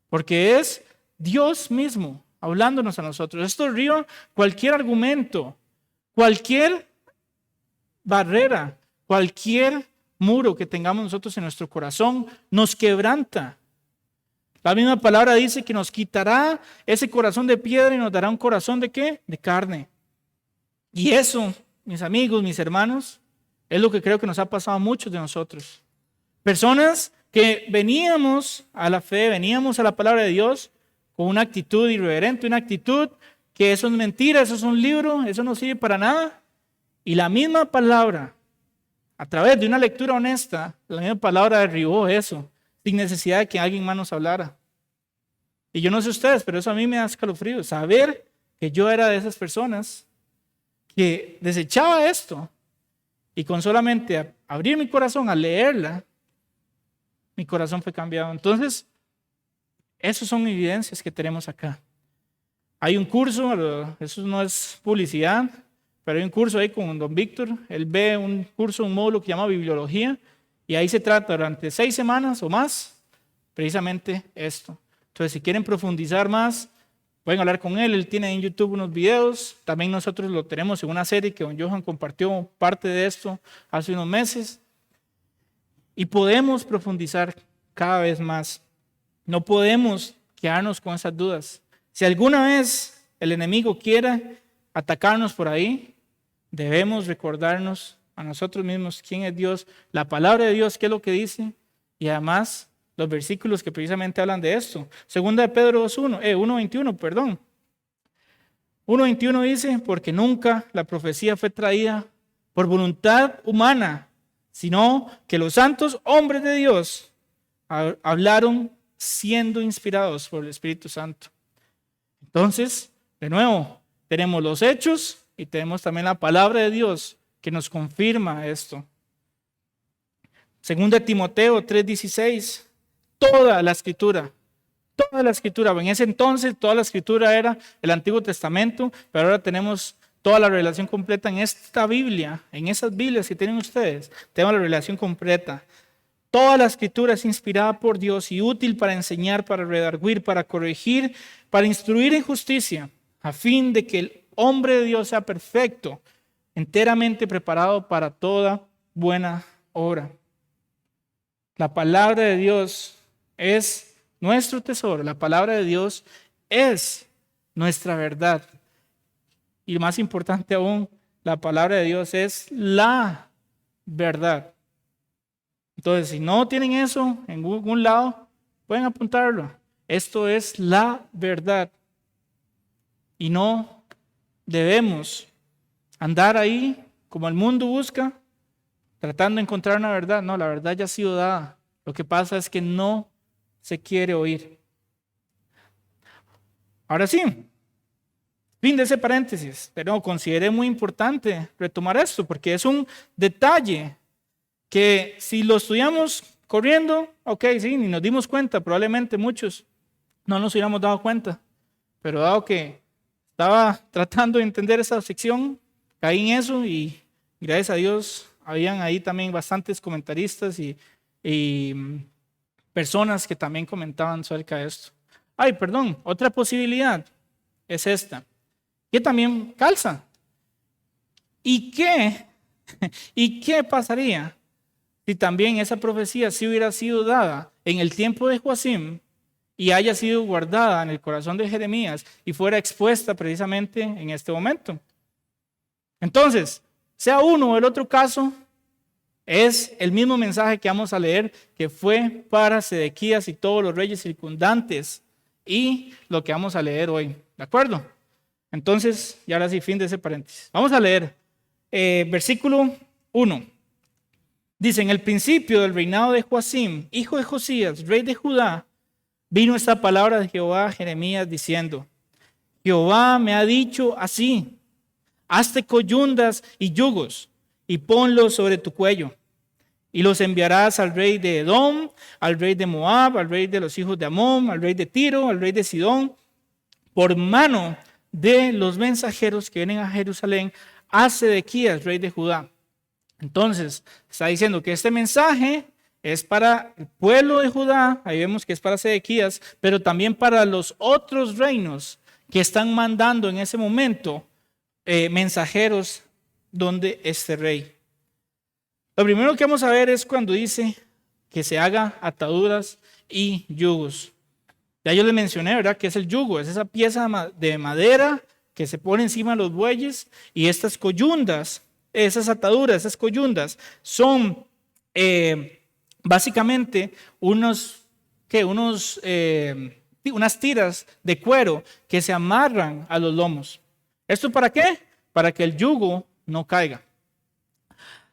porque es Dios mismo hablándonos a nosotros. Esto derriba cualquier argumento, cualquier barrera, cualquier muro que tengamos nosotros en nuestro corazón, nos quebranta. La misma palabra dice que nos quitará ese corazón de piedra y nos dará un corazón ¿de qué? De carne. Y eso, mis amigos, mis hermanos, es lo que creo que nos ha pasado a muchos de nosotros. Personas que veníamos a la fe, veníamos a la palabra de Dios con una actitud irreverente, una actitud que eso es mentira, eso es un libro, eso no sirve para nada. Y la misma palabra, a través de una lectura honesta, la misma palabra derribó eso. sin necesidad de que alguien más nos hablara. Y yo no sé ustedes, pero eso a mí me da escalofrío, saber que yo era de esas personas que desechaba esto y con solamente abrir mi corazón a leerla, mi corazón fue cambiado. Entonces, esas son evidencias que tenemos acá. Hay un curso, eso no es publicidad, pero hay un curso ahí con don Víctor. Él ve un curso, un módulo que llama Bibliología, y ahí se trata durante 6 semanas o más, precisamente esto. Entonces, si quieren profundizar más, pueden hablar con él. Él tiene en YouTube unos videos. También nosotros lo tenemos en una serie que don Johan compartió parte de esto hace unos meses. Y podemos profundizar cada vez más. No podemos quedarnos con esas dudas. Si alguna vez el enemigo quiera atacarnos por ahí, debemos recordarnos a nosotros mismos quién es Dios, la palabra de Dios, qué es lo que dice, y además los versículos que precisamente hablan de esto. Segunda de Pedro 1:21, perdón. 1:21 dice, porque nunca la profecía fue traída por voluntad humana, sino que los santos hombres de Dios hablaron siendo inspirados por el Espíritu Santo. Entonces, de nuevo, tenemos los hechos y tenemos también la palabra de Dios que nos confirma esto. Segunda de Timoteo 3:16, toda la escritura, en ese entonces toda la escritura era el Antiguo Testamento, pero ahora tenemos toda la revelación completa en esta Biblia, en esas Biblias que tienen ustedes, tenemos la revelación completa. Toda la escritura es inspirada por Dios y útil para enseñar, para redarguir, para corregir, para instruir en justicia, a fin de que el hombre de Dios sea perfecto, enteramente preparado para toda buena obra. La palabra de Dios es nuestro tesoro, la palabra de Dios es nuestra verdad. Y más importante aún, la palabra de Dios es la verdad. Entonces, si no tienen eso en algún lado, pueden apuntarlo. Esto es la verdad. Y no debemos andar ahí como el mundo busca, tratando de encontrar una verdad. No, la verdad ya ha sido dada. Lo que pasa es que no se quiere oír. Ahora sí, fin de ese paréntesis, pero consideré muy importante retomar esto porque es un detalle que si lo estudiamos corriendo, ok, sí, ni nos dimos cuenta, probablemente muchos no nos hubiéramos dado cuenta, pero dado que estaba tratando de entender esa sección, caí en eso y gracias a Dios habían ahí también bastantes comentaristas y personas que también comentaban acerca de esto. Ay, perdón, otra posibilidad es esta, que también calza. ¿Y qué pasaría si también esa profecía sí hubiera sido dada en el tiempo de Joacim y haya sido guardada en el corazón de Jeremías y fuera expuesta precisamente en este momento? Entonces, sea uno o el otro caso, es el mismo mensaje que vamos a leer, que fue para Sedequías y todos los reyes circundantes, y lo que vamos a leer hoy. ¿De acuerdo? Entonces, y ahora sí, fin de ese paréntesis. Vamos a leer versículo 1. Dice, en el principio del reinado de Joacim, hijo de Josías, rey de Judá, vino esta palabra de Jehová a Jeremías diciendo, Jehová me ha dicho así, hazte coyundas y yugos y ponlos sobre tu cuello. Y los enviarás al rey de Edom, al rey de Moab, al rey de los hijos de Amón, al rey de Tiro, al rey de Sidón, por mano de los mensajeros que vienen a Jerusalén, a Sedequías, rey de Judá. Entonces, está diciendo que este mensaje es para el pueblo de Judá, ahí vemos que es para Sedequías, pero también para los otros reinos que están mandando en ese momento mensajeros donde este rey. Lo primero que vamos a ver es cuando dice que se haga ataduras y yugos. Ya yo les mencioné, ¿verdad? Que es el yugo, es esa pieza de madera que se pone encima de los bueyes, y estas coyundas, esas ataduras, esas coyundas, son básicamente unas tiras de cuero que se amarran a los lomos. ¿Esto para qué? Para que el yugo no caiga.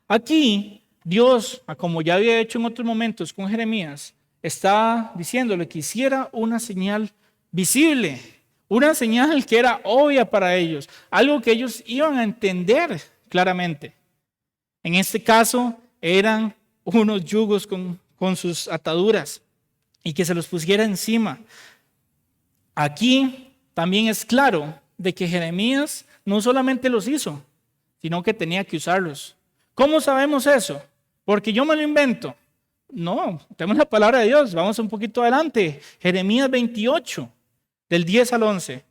Aquí, Dios, como ya había hecho en otros momentos con Jeremías, estaba diciéndole que hiciera una señal visible, una señal que era obvia para ellos, algo que ellos iban a entender claramente. En este caso eran unos yugos con sus ataduras y que se los pusiera encima. Aquí también es claro de que Jeremías no solamente los hizo, sino que tenía que usarlos. ¿Cómo sabemos eso? Porque yo me lo invento. No, tenemos la palabra de Dios. Vamos un poquito adelante. Jeremías 28, del 10 al 11.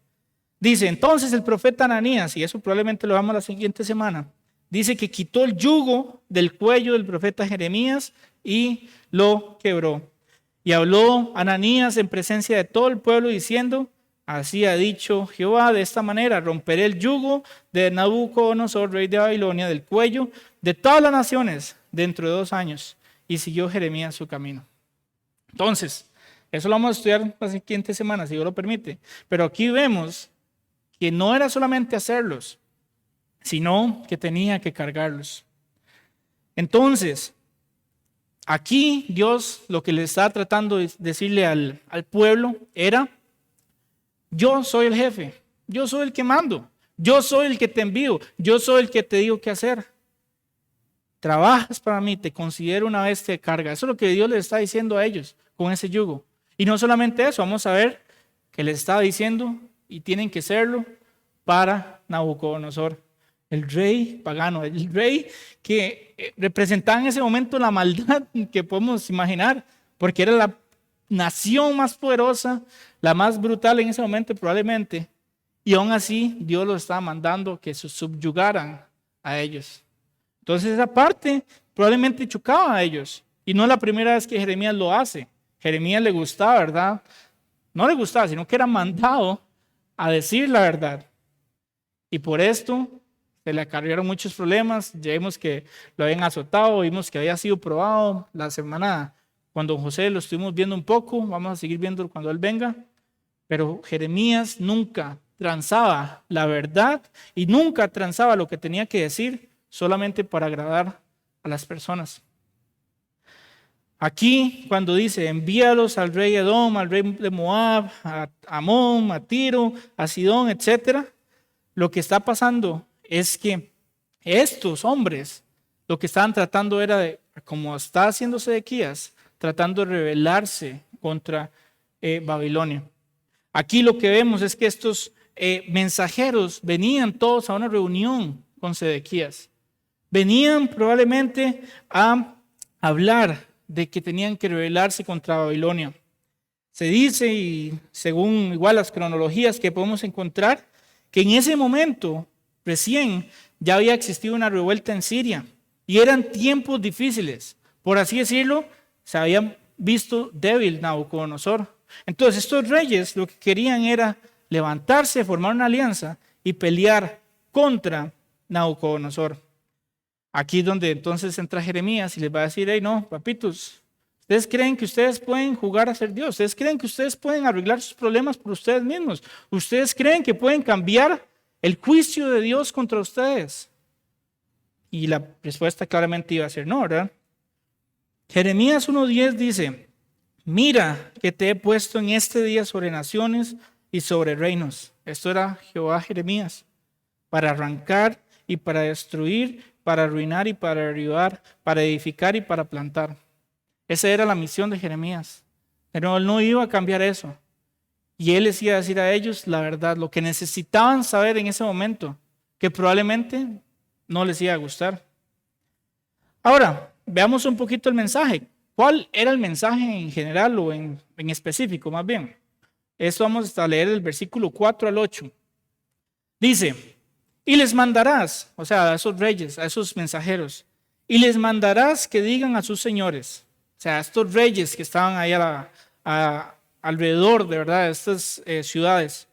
Dice, entonces el profeta Ananías, y eso probablemente lo vamos la siguiente semana, dice que quitó el yugo del cuello del profeta Jeremías y lo quebró. Y habló Ananías en presencia de todo el pueblo diciendo, así ha dicho Jehová, de esta manera romperé el yugo de Nabucodonosor, rey de Babilonia, del cuello de todas las naciones dentro de 2 años. Y siguió Jeremías su camino. Entonces, eso lo vamos a estudiar la siguiente semana, si Dios lo permite. Pero aquí vemos que no era solamente hacerlos, sino que tenía que cargarlos. Entonces, aquí Dios lo que le está tratando de decirle al pueblo era, yo soy el jefe, yo soy el que mando, yo soy el que te envío, yo soy el que te digo qué hacer. Trabajas para mí, te considero una bestia de carga. Eso es lo que Dios les está diciendo a ellos con ese yugo. Y no solamente eso, vamos a ver que les estaba diciendo y tienen que serlo para Nabucodonosor, el rey pagano, el rey que representaba en ese momento la maldad que podemos imaginar, porque era la nación más poderosa, la más brutal en ese momento probablemente, y aún así Dios los estaba mandando que se subyugaran a ellos. Entonces esa parte probablemente chocaba a ellos, y no es la primera vez que Jeremías lo hace. Jeremías le gustaba, ¿verdad? No le gustaba, sino que era mandado a decir la verdad. Y por esto se le acarrearon muchos problemas. Ya vimos que lo habían azotado, vimos que había sido probado la semana cuando José lo estuvimos viendo un poco. Vamos a seguir viendo cuando él venga. Pero Jeremías nunca transaba la verdad y nunca transaba lo que tenía que decir solamente para agradar a las personas. Aquí cuando dice envíalos al rey Edom, al rey de Moab, a Amón, a Tiro, a Sidón, etcétera, lo que está pasando es que estos hombres lo que estaban tratando era de, como está haciendo Sedequías, tratando de rebelarse contra Babilonia. Aquí lo que vemos es que estos mensajeros venían todos a una reunión con Sedequías. Venían probablemente a hablar de que tenían que rebelarse contra Babilonia. Se dice, y según igual las cronologías que podemos encontrar, que en ese momento recién ya había existido una revuelta en Siria y eran tiempos difíciles. Por así decirlo, se habían visto débil Nabucodonosor. Entonces estos reyes lo que querían era levantarse, formar una alianza y pelear contra Nabucodonosor. Aquí es donde entonces entra Jeremías y les va a decir, hey, no, papitos, ustedes creen que ustedes pueden jugar a ser Dios, ustedes creen que ustedes pueden arreglar sus problemas por ustedes mismos, ustedes creen que pueden cambiar el juicio de Dios contra ustedes. Y la respuesta claramente iba a ser no, ¿verdad? Jeremías 1:10 dice, mira que te he puesto en este día sobre naciones y sobre reinos. Esto era Jehová Jeremías, para arrancar y para destruir, para arruinar y para derribar, para edificar y para plantar. Esa era la misión de Jeremías. Pero él no iba a cambiar eso. Y él les iba a decir a ellos la verdad, lo que necesitaban saber en ese momento, que probablemente no les iba a gustar. Ahora, veamos un poquito el mensaje. ¿Cuál era el mensaje en general o en específico más bien? Esto vamos a leer del versículo 4 al 8. Dice, y les mandarás, o sea, a esos reyes, a esos mensajeros, y les mandarás que digan a sus señores, o sea, a estos reyes que estaban ahí alrededor de verdad de estas ciudades.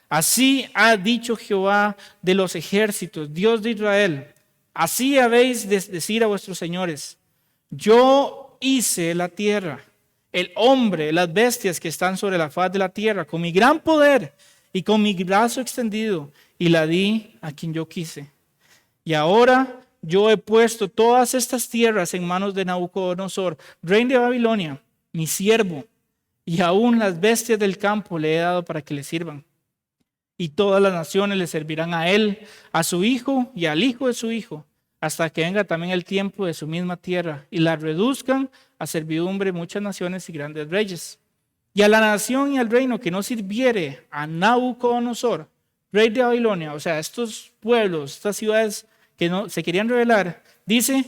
Así ha dicho Jehová de los ejércitos, Dios de Israel. Así habéis de decir a vuestros señores, yo hice la tierra, el hombre, las bestias que están sobre la faz de la tierra, con mi gran poder y con mi brazo extendido, y la di a quien yo quise. Y ahora yo he puesto todas estas tierras en manos de Nabucodonosor, rey de Babilonia, mi siervo, y aún las bestias del campo le he dado para que le sirvan. Y todas las naciones le servirán a él, a su hijo y al hijo de su hijo, hasta que venga también el tiempo de su misma tierra, y la reduzcan a servidumbre muchas naciones y grandes reyes. Y a la nación y al reino que no sirviere a Nabucodonosor, rey de Babilonia, o sea, estos pueblos, estas ciudades que no se querían rebelar, dice,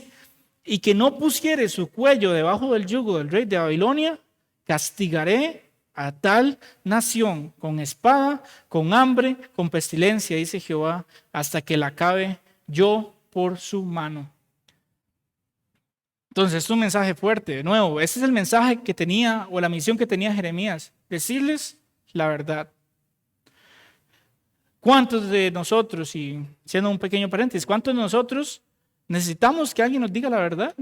y que no pusiere su cuello debajo del yugo del rey de Babilonia, castigaré a tal nación con espada, con hambre, con pestilencia, dice Jehová, hasta que la acabe yo por su mano. Entonces, es un mensaje fuerte. De nuevo, ese es el mensaje que tenía, o la misión que tenía Jeremías, decirles la verdad. ¿Cuántos de nosotros, y siendo un pequeño paréntesis, cuántos de nosotros necesitamos que alguien nos diga la verdad?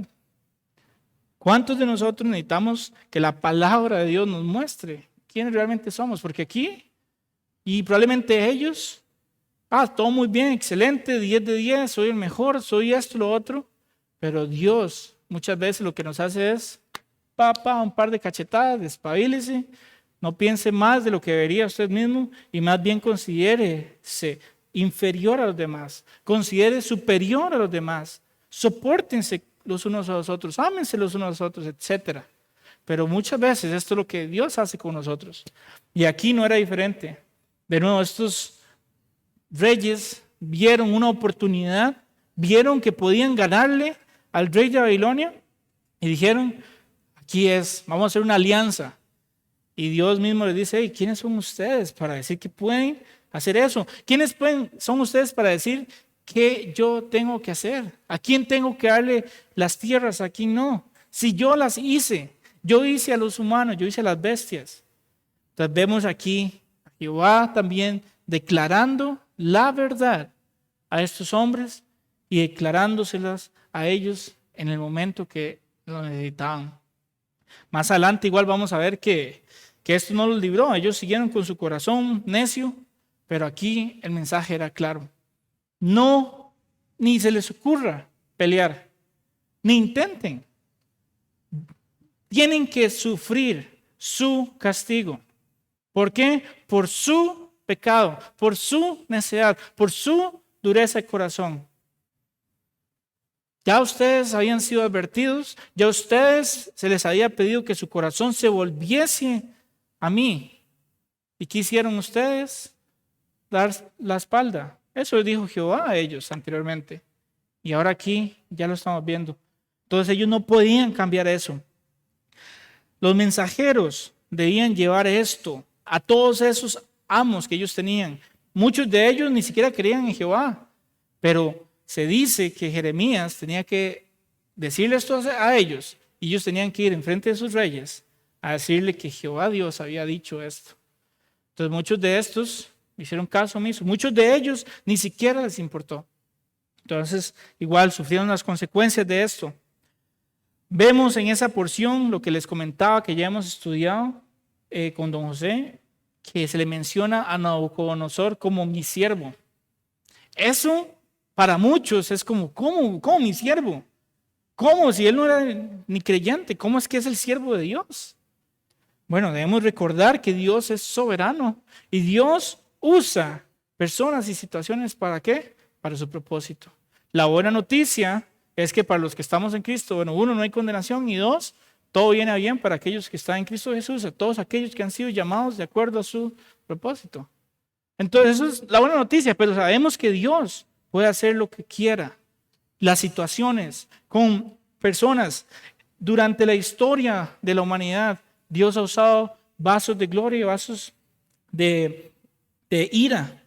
¿Cuántos de nosotros necesitamos que la palabra de Dios nos muestre quiénes realmente somos? Porque aquí, y probablemente ellos, todo muy bien, excelente, 10 de 10, soy el mejor, soy esto, lo otro, pero Dios muchas veces lo que nos hace es, un par de cachetadas, despabilese, no piense más de lo que debería usted mismo y más bien considérese inferior a los demás, considere superior a los demás, sopórtense los unos a los otros, ámense los unos a los otros, etc. Pero muchas veces esto es lo que Dios hace con nosotros. Y aquí no era diferente. De nuevo, estos reyes vieron una oportunidad, vieron que podían ganarle al rey de Babilonia y dijeron, aquí es, vamos a hacer una alianza. Y Dios mismo les dice, hey, ¿quiénes son ustedes para decir que pueden hacer eso? ¿Quiénes son ustedes para decir qué yo tengo que hacer? ¿A quién tengo que darle las tierras? ¿A quién no? Si yo las hice, yo hice a los humanos, yo hice a las bestias. Entonces vemos aquí a Jehová también declarando la verdad a estos hombres y declarándoselas a ellos en el momento que lo necesitaban. Más adelante igual vamos a ver que esto no los libró. Ellos siguieron con su corazón necio, pero aquí el mensaje era claro. No, ni se les ocurra pelear, ni intenten. Tienen que sufrir su castigo. ¿Por qué? Por su pecado, por su necedad, por su dureza de corazón. Ya ustedes habían sido advertidos, ya ustedes se les había pedido que su corazón se volviese a mí. ¿Y qué hicieron ustedes? Dar la espalda. Eso les dijo Jehová a ellos anteriormente. Y ahora aquí ya lo estamos viendo. Entonces ellos no podían cambiar eso. Los mensajeros debían llevar esto a todos esos amos que ellos tenían. Muchos de ellos ni siquiera creían en Jehová, pero se dice que Jeremías tenía que decirle esto a ellos y ellos tenían que ir enfrente de sus reyes a decirle que Jehová Dios había dicho esto. Entonces muchos de estos hicieron caso omiso, muchos de ellos ni siquiera les importó. Entonces igual sufrieron las consecuencias de esto. Vemos en esa porción lo que les comentaba que ya hemos estudiado con don José, que se le menciona a Nabucodonosor como mi siervo. Eso para muchos es como, ¿cómo mi siervo? ¿Cómo? Si él no era ni creyente, ¿cómo es que es el siervo de Dios? Bueno, debemos recordar que Dios es soberano y Dios usa personas y situaciones ¿para qué? Para su propósito. La buena noticia es que para los que estamos en Cristo, bueno, uno, no hay condenación y dos, todo viene bien para aquellos que están en Cristo Jesús, a todos aquellos que han sido llamados de acuerdo a su propósito. Entonces, eso es la buena noticia, pero sabemos que Dios puede hacer lo que quiera. Las situaciones con personas durante la historia de la humanidad, Dios ha usado vasos de gloria y vasos de ira.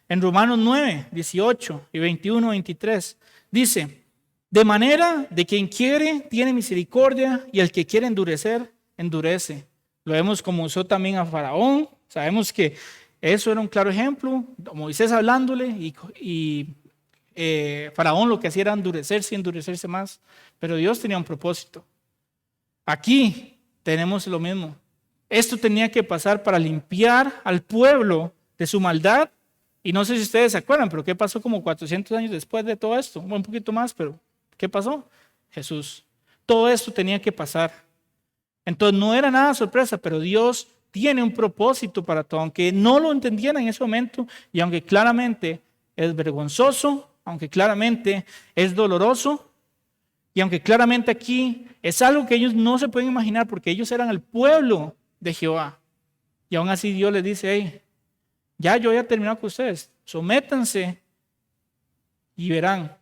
En Romanos 9, 18 y 21, 23, dice, de manera de quien quiere tiene misericordia y el que quiere endurecer, endurece. Lo vemos como usó también a Faraón. Sabemos que eso era un claro ejemplo. Moisés hablándole y Faraón lo que hacía era endurecerse más. Pero Dios tenía un propósito. Aquí tenemos lo mismo. Esto tenía que pasar para limpiar al pueblo de su maldad. Y no sé si ustedes se acuerdan, pero ¿qué pasó como 400 años después de todo esto? Un poquito más, pero ¿qué pasó? Jesús. Todo esto tenía que pasar. Entonces no era nada sorpresa, pero Dios tiene un propósito para todo, aunque no lo entendieran en ese momento y aunque claramente es vergonzoso, aunque claramente es doloroso y aunque claramente aquí es algo que ellos no se pueden imaginar porque ellos eran el pueblo de Jehová. Y aún así Dios les dice, hey, ya yo he terminado con ustedes, sométanse y verán.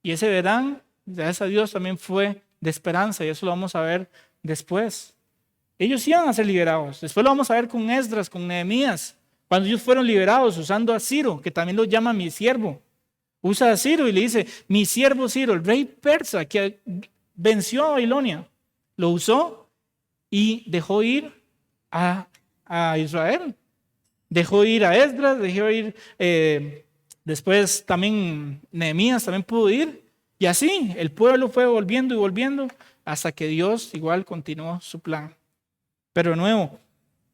Y ese verán, gracias a Dios, también fue de esperanza y eso lo vamos a ver después. Ellos iban a ser liberados. Después lo vamos a ver con Esdras, con Nehemías. Cuando ellos fueron liberados usando a Ciro, que también lo llama mi siervo. Usa a Ciro y le dice, mi siervo Ciro, el rey persa que venció a Babilonia, lo usó y dejó ir a Israel. Dejó ir a Esdras, dejó ir, después también Nehemías también pudo ir. Y así el pueblo fue volviendo y volviendo hasta que Dios igual continuó su plan. Pero de nuevo,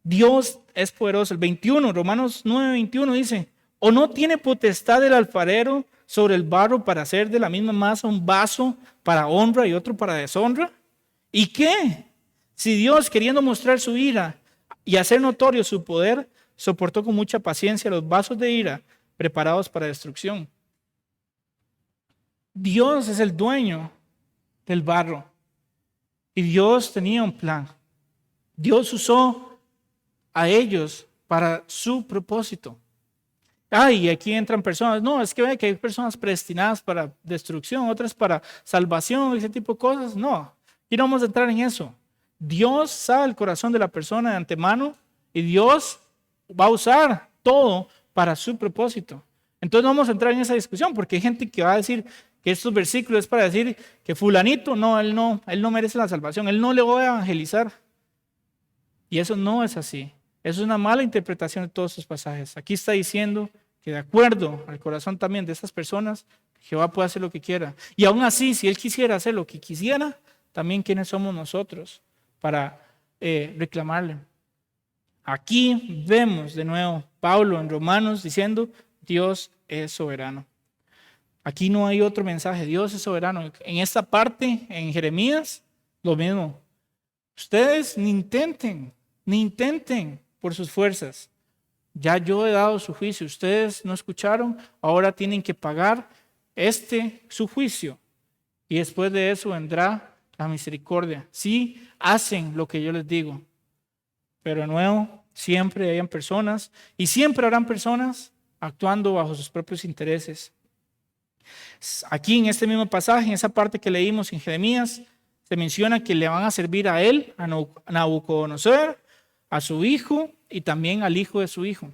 Dios es poderoso. El 21, Romanos 9:21 dice, ¿o no tiene potestad el alfarero sobre el barro para hacer de la misma masa un vaso para honra y otro para deshonra? ¿Y qué? Si Dios, queriendo mostrar su ira y hacer notorio su poder, soportó con mucha paciencia los vasos de ira preparados para destrucción. Dios es el dueño del barro y Dios tenía un plan. Dios usó a ellos para su propósito. Y aquí entran personas, no, es que ve que hay personas predestinadas para destrucción, otras para salvación, ese tipo de cosas. No, y no vamos a entrar en eso. Dios sabe el corazón de la persona de antemano y Dios va a usar todo para su propósito. Entonces no vamos a entrar en esa discusión porque hay gente que va a decir que estos versículos es para decir que fulanito, él no merece la salvación, él no le va a evangelizar. Y eso no es así. Eso es una mala interpretación de todos estos pasajes. Aquí está diciendo que de acuerdo al corazón también de estas personas, Jehová puede hacer lo que quiera. Y aún así, si Él quisiera hacer lo que quisiera, también ¿quiénes somos nosotros para reclamarle? Aquí vemos de nuevo Pablo en Romanos diciendo, Dios es soberano. Aquí no hay otro mensaje, Dios es soberano. En esta parte, en Jeremías, lo mismo. Ustedes ni intenten por sus fuerzas. Ya yo he dado su juicio. Ustedes no escucharon, ahora tienen que pagar su juicio. Y después de eso vendrá la misericordia. Sí, hacen lo que yo les digo. Pero de nuevo, siempre hayan personas y siempre habrán personas actuando bajo sus propios intereses. Aquí en este mismo pasaje, en esa parte que leímos en Jeremías, se menciona que le van a servir a él, a Nabucodonosor, a su hijo y también al hijo de su hijo.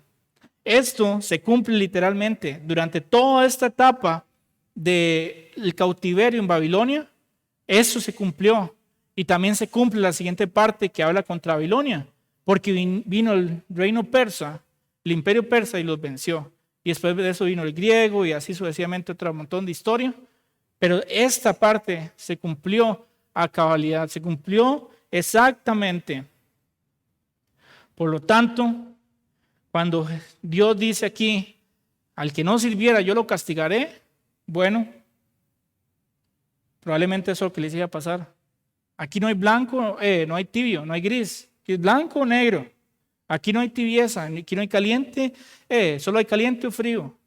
Esto se cumple literalmente durante toda esta etapa del cautiverio en Babilonia. Eso se cumplió y también se cumple la siguiente parte que habla contra Babilonia, porque vino el reino persa, el imperio persa y los venció. Y después de eso vino el griego y así sucesivamente otro montón de historia. Pero esta parte se cumplió a cabalidad, se cumplió exactamente. Por lo tanto, cuando Dios dice aquí, al que no sirviera yo lo castigaré, bueno, probablemente eso es lo que les iba a pasar. Aquí no hay blanco, no hay tibio, no hay gris, aquí es blanco o negro. Aquí no hay tibieza, aquí no hay caliente, solo hay caliente o frío.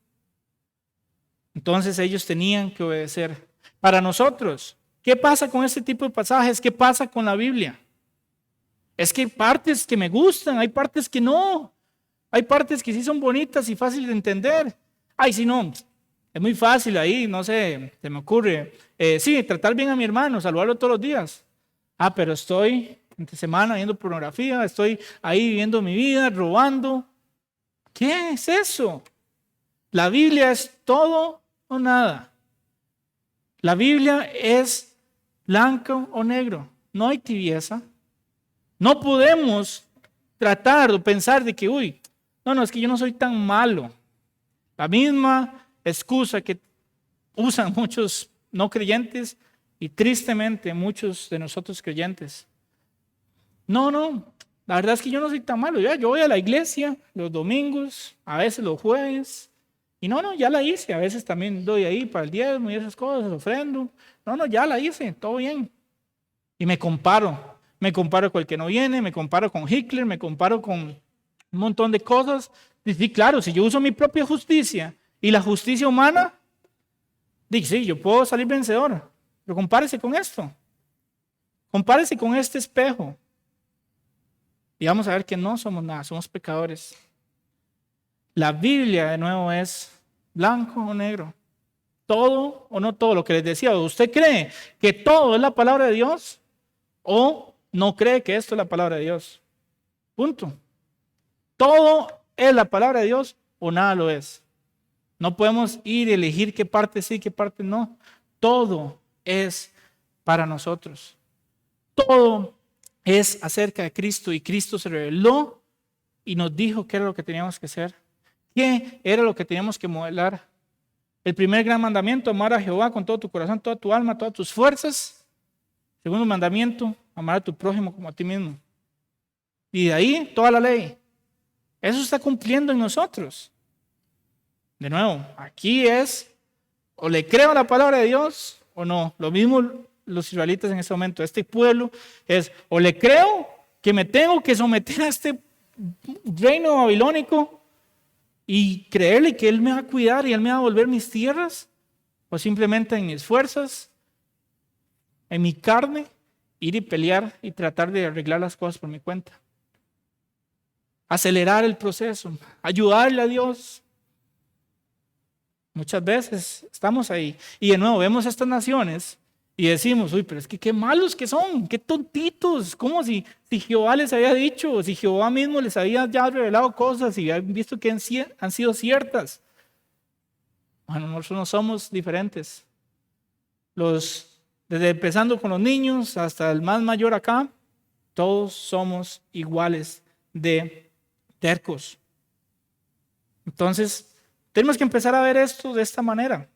Entonces ellos tenían que obedecer. Para nosotros, ¿qué pasa con este tipo de pasajes? ¿Qué pasa con la Biblia? Es que hay partes que me gustan, hay partes que no. Hay partes que sí son bonitas y fáciles de entender. Si no, es muy fácil ahí, no sé, se me ocurre. Sí, tratar bien a mi hermano, saludarlo todos los días. Pero estoy entre semana viendo pornografía, estoy ahí viviendo mi vida, robando. ¿Qué es eso? La Biblia es todo o nada. La Biblia es blanco o negro. No hay tibieza. No podemos tratar o pensar de que, es que yo no soy tan malo. La misma excusa que usan muchos no creyentes y tristemente muchos de nosotros creyentes. No, la verdad es que yo no soy tan malo. Yo voy a la iglesia los domingos, a veces los jueves. Y ya la hice. A veces también doy ahí para el diezmo y esas cosas, ofrendo. Ya la hice, todo bien. Y me comparo. me comparo con el que no viene, me comparo con Hitler, me comparo con un montón de cosas. Y sí, claro, si yo uso mi propia justicia y la justicia humana, sí, yo puedo salir vencedor. Pero compárese con esto. Compárese con este espejo. Y vamos a ver que no somos nada, somos pecadores. La Biblia, de nuevo, es blanco o negro. Todo o no todo, lo que les decía. ¿Usted cree que todo es la palabra de Dios o no cree que esto es la palabra de Dios? Punto. Todo es la palabra de Dios o nada lo es. No podemos ir y elegir qué parte sí, qué parte no. Todo es para nosotros. Todo es acerca de Cristo y Cristo se reveló y nos dijo qué era lo que teníamos que hacer, qué era lo que teníamos que modelar. El primer gran mandamiento, amar a Jehová con todo tu corazón, toda tu alma, todas tus fuerzas. Segundo mandamiento, amar a tu prójimo como a ti mismo. Y de ahí toda la ley. Eso está cumpliendo en nosotros. De nuevo, aquí es o le creo a la palabra de Dios o no. Lo mismo los israelitas en este momento. Este pueblo es o le creo que me tengo que someter a este reino babilónico y creerle que Él me va a cuidar y Él me va a devolver mis tierras, o simplemente en mis fuerzas, en mi carne, ir y pelear y tratar de arreglar las cosas por mi cuenta. Acelerar el proceso, ayudarle a Dios. Muchas veces estamos ahí y de nuevo vemos a estas naciones y decimos, uy, pero es que qué malos que son, qué tontitos, como si Jehová les había dicho, si Jehová mismo les había ya revelado cosas y habían visto que han sido ciertas. Bueno, nosotros no somos diferentes. Desde empezando con los niños hasta el más mayor acá, todos somos iguales de tercos. Entonces, tenemos que empezar a ver esto de esta manera.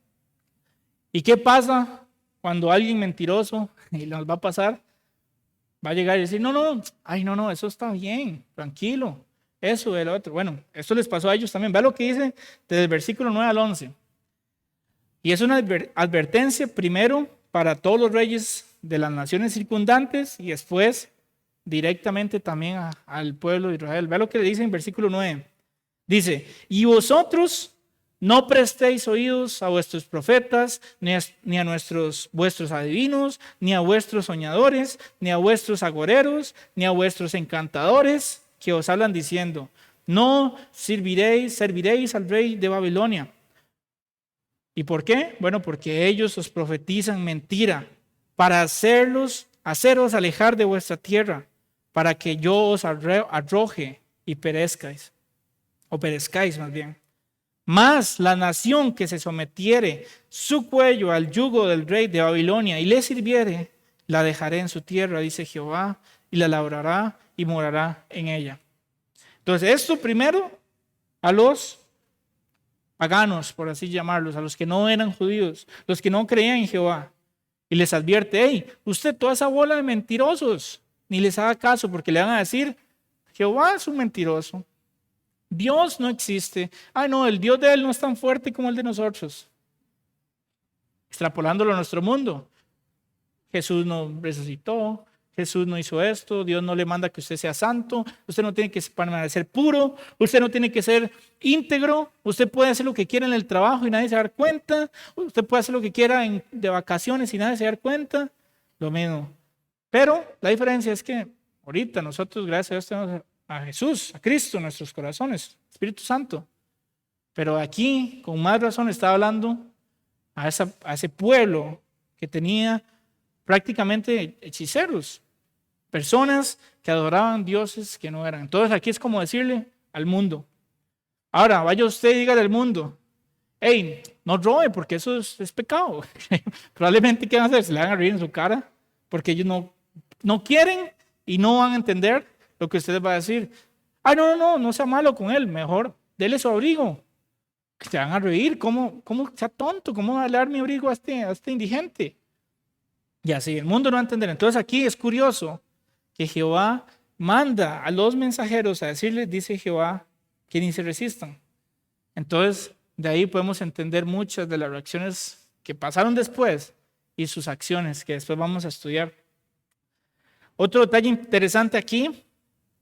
¿Y qué pasa cuando alguien mentiroso, y nos va a pasar, va a llegar y decir, no, eso está bien, tranquilo, eso y lo otro? Bueno, esto les pasó a ellos también. Vea lo que dice desde el versículo 9 al 11. Y es una advertencia primero para todos los reyes de las naciones circundantes y después directamente también al pueblo de Israel. Vea lo que le dice en versículo 9. Dice, y vosotros no prestéis oídos a vuestros profetas, ni a vuestros adivinos, ni a vuestros soñadores, ni a vuestros agoreros, ni a vuestros encantadores, que os hablan diciendo, no serviréis al rey de Babilonia. ¿Y por qué? Bueno, porque ellos os profetizan mentira, para haceros alejar de vuestra tierra, para que yo os arroje y perezcáis, o perezcáis más bien. Mas la nación que se sometiere su cuello al yugo del rey de Babilonia y le sirviere, la dejaré en su tierra, dice Jehová, y la labrará y morará en ella. Entonces, esto primero a los paganos, por así llamarlos, a los que no eran judíos, los que no creían en Jehová. Y les advierte, hey, usted toda esa bola de mentirosos, ni les haga caso porque le van a decir, Jehová es un mentiroso. Dios no existe. No, el Dios de él no es tan fuerte como el de nosotros. Extrapolándolo a nuestro mundo. Jesús no resucitó, Jesús no hizo esto, Dios no le manda que usted sea santo, usted no tiene que permanecer puro, usted no tiene que ser íntegro, usted puede hacer lo que quiera en el trabajo y nadie se va a dar cuenta, usted puede hacer lo que quiera de vacaciones y nadie se va a dar cuenta, lo mismo. Pero la diferencia es que ahorita nosotros, gracias a Dios, tenemos a Jesús, a Cristo en nuestros corazones, Espíritu Santo. Pero aquí, con más razón, está hablando a ese pueblo que tenía prácticamente hechiceros, personas que adoraban dioses que no eran. Entonces aquí es como decirle al mundo. Ahora, vaya usted y dígale al mundo, hey, no robe porque eso es pecado. Probablemente, ¿qué van a hacer? Se le van a reír en su cara porque ellos no quieren y no van a entender lo que usted va a decir. No sea malo con él, mejor dele su abrigo. Se van a reír, ¿cómo sea tonto? ¿Cómo va a dar mi abrigo a este indigente? Y así, el mundo no va a entender. Entonces aquí es curioso que Jehová manda a los mensajeros a decirles, dice Jehová, que ni se resistan. Entonces, de ahí podemos entender muchas de las reacciones que pasaron después y sus acciones que después vamos a estudiar. Otro detalle interesante aquí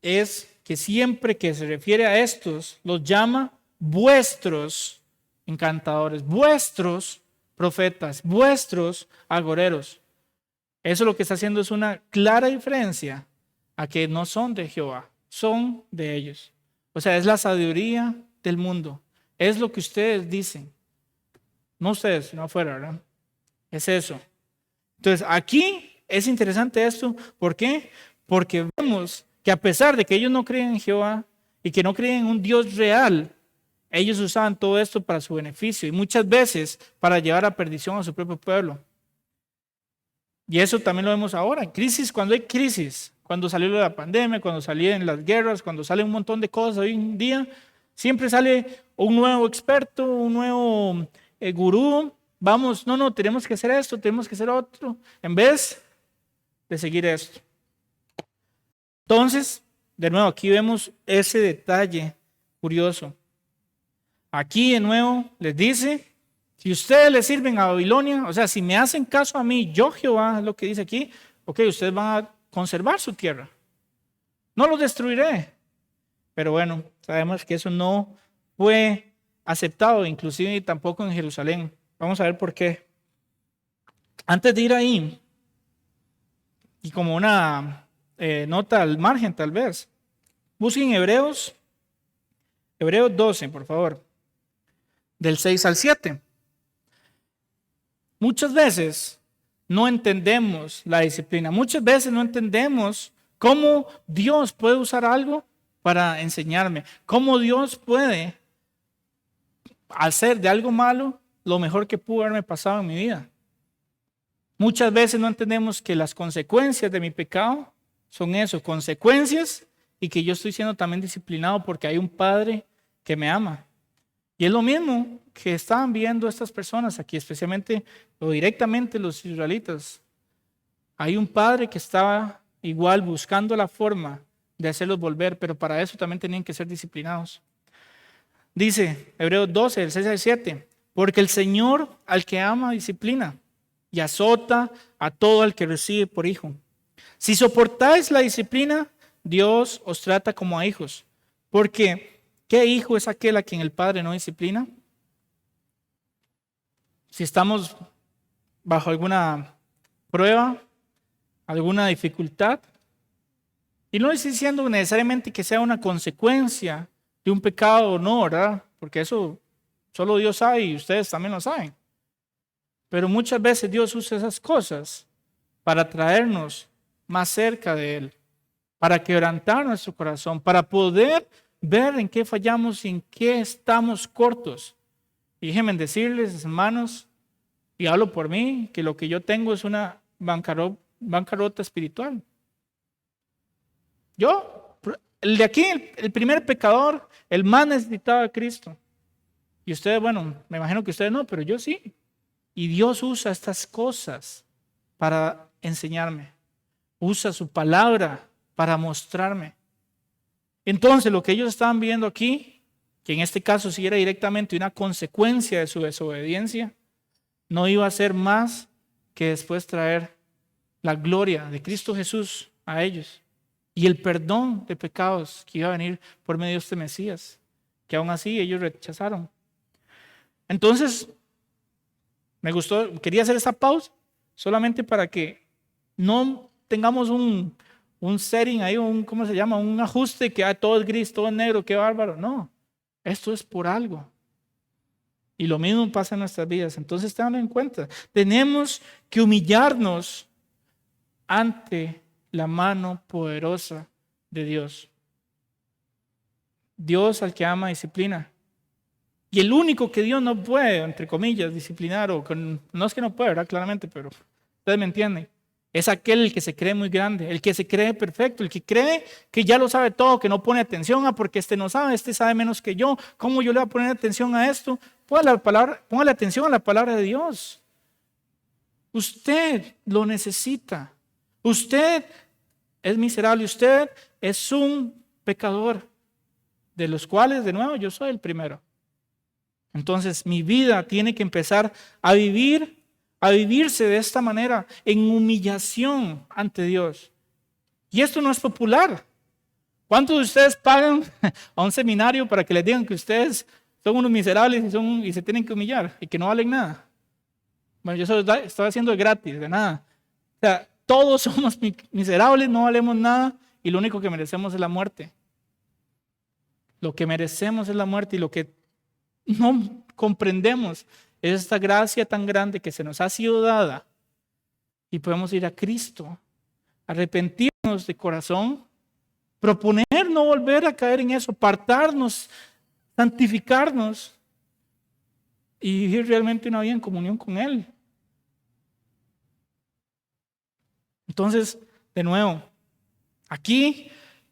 es que siempre que se refiere a estos, los llama vuestros encantadores, vuestros profetas, vuestros agoreros. Eso lo que está haciendo es una clara diferencia a que no son de Jehová, son de ellos. O sea, es la sabiduría del mundo. Es lo que ustedes dicen. No ustedes, sino afuera, ¿verdad? Es eso. Entonces, aquí es interesante esto. ¿Por qué? Porque vemos que a pesar de que ellos no creen en Jehová y que no creen en un Dios real, ellos usaban todo esto para su beneficio y muchas veces para llevar a perdición a su propio pueblo. Y eso también lo vemos ahora. En crisis, cuando hay crisis, cuando salió la pandemia, cuando salían las guerras, cuando sale un montón de cosas hoy en día, siempre sale un nuevo experto, un nuevo gurú. Vamos, no, tenemos que hacer esto, tenemos que hacer otro, en vez de seguir esto. Entonces, de nuevo, aquí vemos ese detalle curioso. Aquí de nuevo les dice, si ustedes le sirven a Babilonia, o sea, si me hacen caso a mí, yo Jehová, es lo que dice aquí, ok, ustedes van a conservar su tierra. No los destruiré. Pero bueno, sabemos que eso no fue aceptado, inclusive tampoco en Jerusalén. Vamos a ver por qué. Antes de ir ahí, y como una nota al margen tal vez, busquen Hebreos 12, por favor, del 6 al 7. Muchas veces no entendemos la disciplina, muchas veces no entendemos cómo Dios puede usar algo para enseñarme, cómo Dios puede hacer de algo malo lo mejor que pudo haberme pasado en mi vida. Muchas veces no entendemos que las consecuencias de mi pecado son eso, consecuencias, y que yo estoy siendo también disciplinado porque hay un Padre que me ama. Y es lo mismo que estaban viendo estas personas aquí, especialmente o directamente los israelitas. Hay un Padre que estaba igual buscando la forma de hacerlos volver, pero para eso también tenían que ser disciplinados. Dice Hebreos 12, del 6 al 7, porque el Señor al que ama disciplina y azota a todo el que recibe por hijo. Si soportáis la disciplina, Dios os trata como a hijos. Porque, ¿qué hijo es aquel a quien el Padre no disciplina? Si estamos bajo alguna prueba, alguna dificultad, y no estoy diciendo necesariamente que sea una consecuencia de un pecado o no, ¿verdad? Porque eso solo Dios sabe y ustedes también lo saben. Pero muchas veces Dios usa esas cosas para traernos más cerca de Él, para quebrantar nuestro corazón, para poder ver en qué fallamos y en qué estamos cortos. Y déjenme decirles, hermanos, y hablo por mí, que lo que yo tengo es una bancarrota espiritual. Yo, el de aquí, el primer pecador, el más necesitado de Cristo. Y ustedes, bueno, me imagino que ustedes no, pero yo sí. Y Dios usa estas cosas para enseñarme. Usa su palabra para mostrarme. Entonces, lo que ellos estaban viendo aquí, que en este caso sí era directamente una consecuencia de su desobediencia, no iba a ser más que después traer la gloria de Cristo Jesús a ellos y el perdón de pecados que iba a venir por medio de este Mesías, que aún así ellos rechazaron. Entonces, me gustó, quería hacer esta pausa solamente para que no tengamos un setting ahí, ¿cómo se llama? Un ajuste que todo es gris, todo es negro, qué bárbaro. No, esto es por algo. Y lo mismo pasa en nuestras vidas. Entonces, tenganlo en cuenta. Tenemos que humillarnos ante la mano poderosa de Dios. Dios al que ama disciplina. Y el único que Dios no puede, entre comillas, disciplinar, no es que no puede, ¿verdad? Claramente, pero ustedes me entienden. Es aquel el que se cree muy grande, el que se cree perfecto, el que cree que ya lo sabe todo, que no pone atención a porque este no sabe, este sabe menos que yo. ¿Cómo yo le voy a poner atención a esto? Póngale atención a la palabra de Dios. Usted lo necesita. Usted es miserable, usted es un pecador, de los cuales, de nuevo, yo soy el primero. Entonces, mi vida tiene que empezar a vivirse de esta manera, en humillación ante Dios. Y esto no es popular. ¿Cuántos de ustedes pagan a un seminario para que les digan que ustedes son unos miserables y se tienen que humillar y que no valen nada? Bueno, yo eso estoy haciendo de gratis, de nada. O sea, todos somos miserables, no valemos nada y lo único que merecemos es la muerte. Lo que merecemos es la muerte y lo que no comprendemos es esta gracia tan grande que se nos ha sido dada y podemos ir a Cristo, arrepentirnos de corazón, proponer no volver a caer en eso, apartarnos, santificarnos y vivir realmente una vida en comunión con Él. Entonces, de nuevo, aquí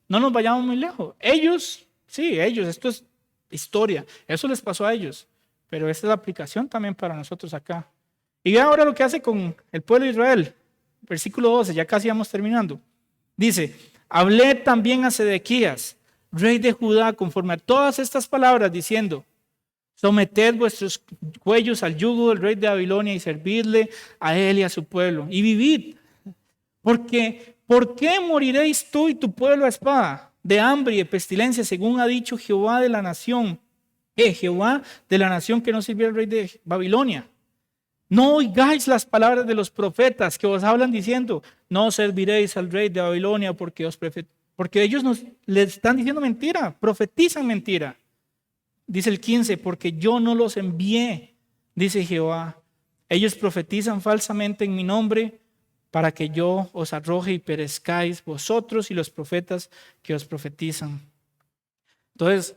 no nos vayamos muy lejos. Ellos, esto es historia, eso les pasó a ellos, pero esta es la aplicación también para nosotros acá. Y ve ahora lo que hace con el pueblo de Israel. Versículo 12, ya casi vamos terminando. Dice, hablé también a Sedequías, rey de Judá, conforme a todas estas palabras, diciendo, someted vuestros cuellos al yugo del rey de Babilonia y servidle a él y a su pueblo, y vivid. Porque, ¿por qué moriréis tú y tu pueblo a espada, de hambre y de pestilencia, según ha dicho Jehová de la nación? Jehová de la nación que no sirvió al rey de Babilonia. No oigáis las palabras de los profetas que os hablan diciendo, no serviréis al rey de Babilonia porque ellos les están diciendo mentira, profetizan mentira. Dice el 15, porque yo no los envié, dice Jehová. Ellos profetizan falsamente en mi nombre para que yo os arroje y perezcáis vosotros y los profetas que os profetizan. Entonces,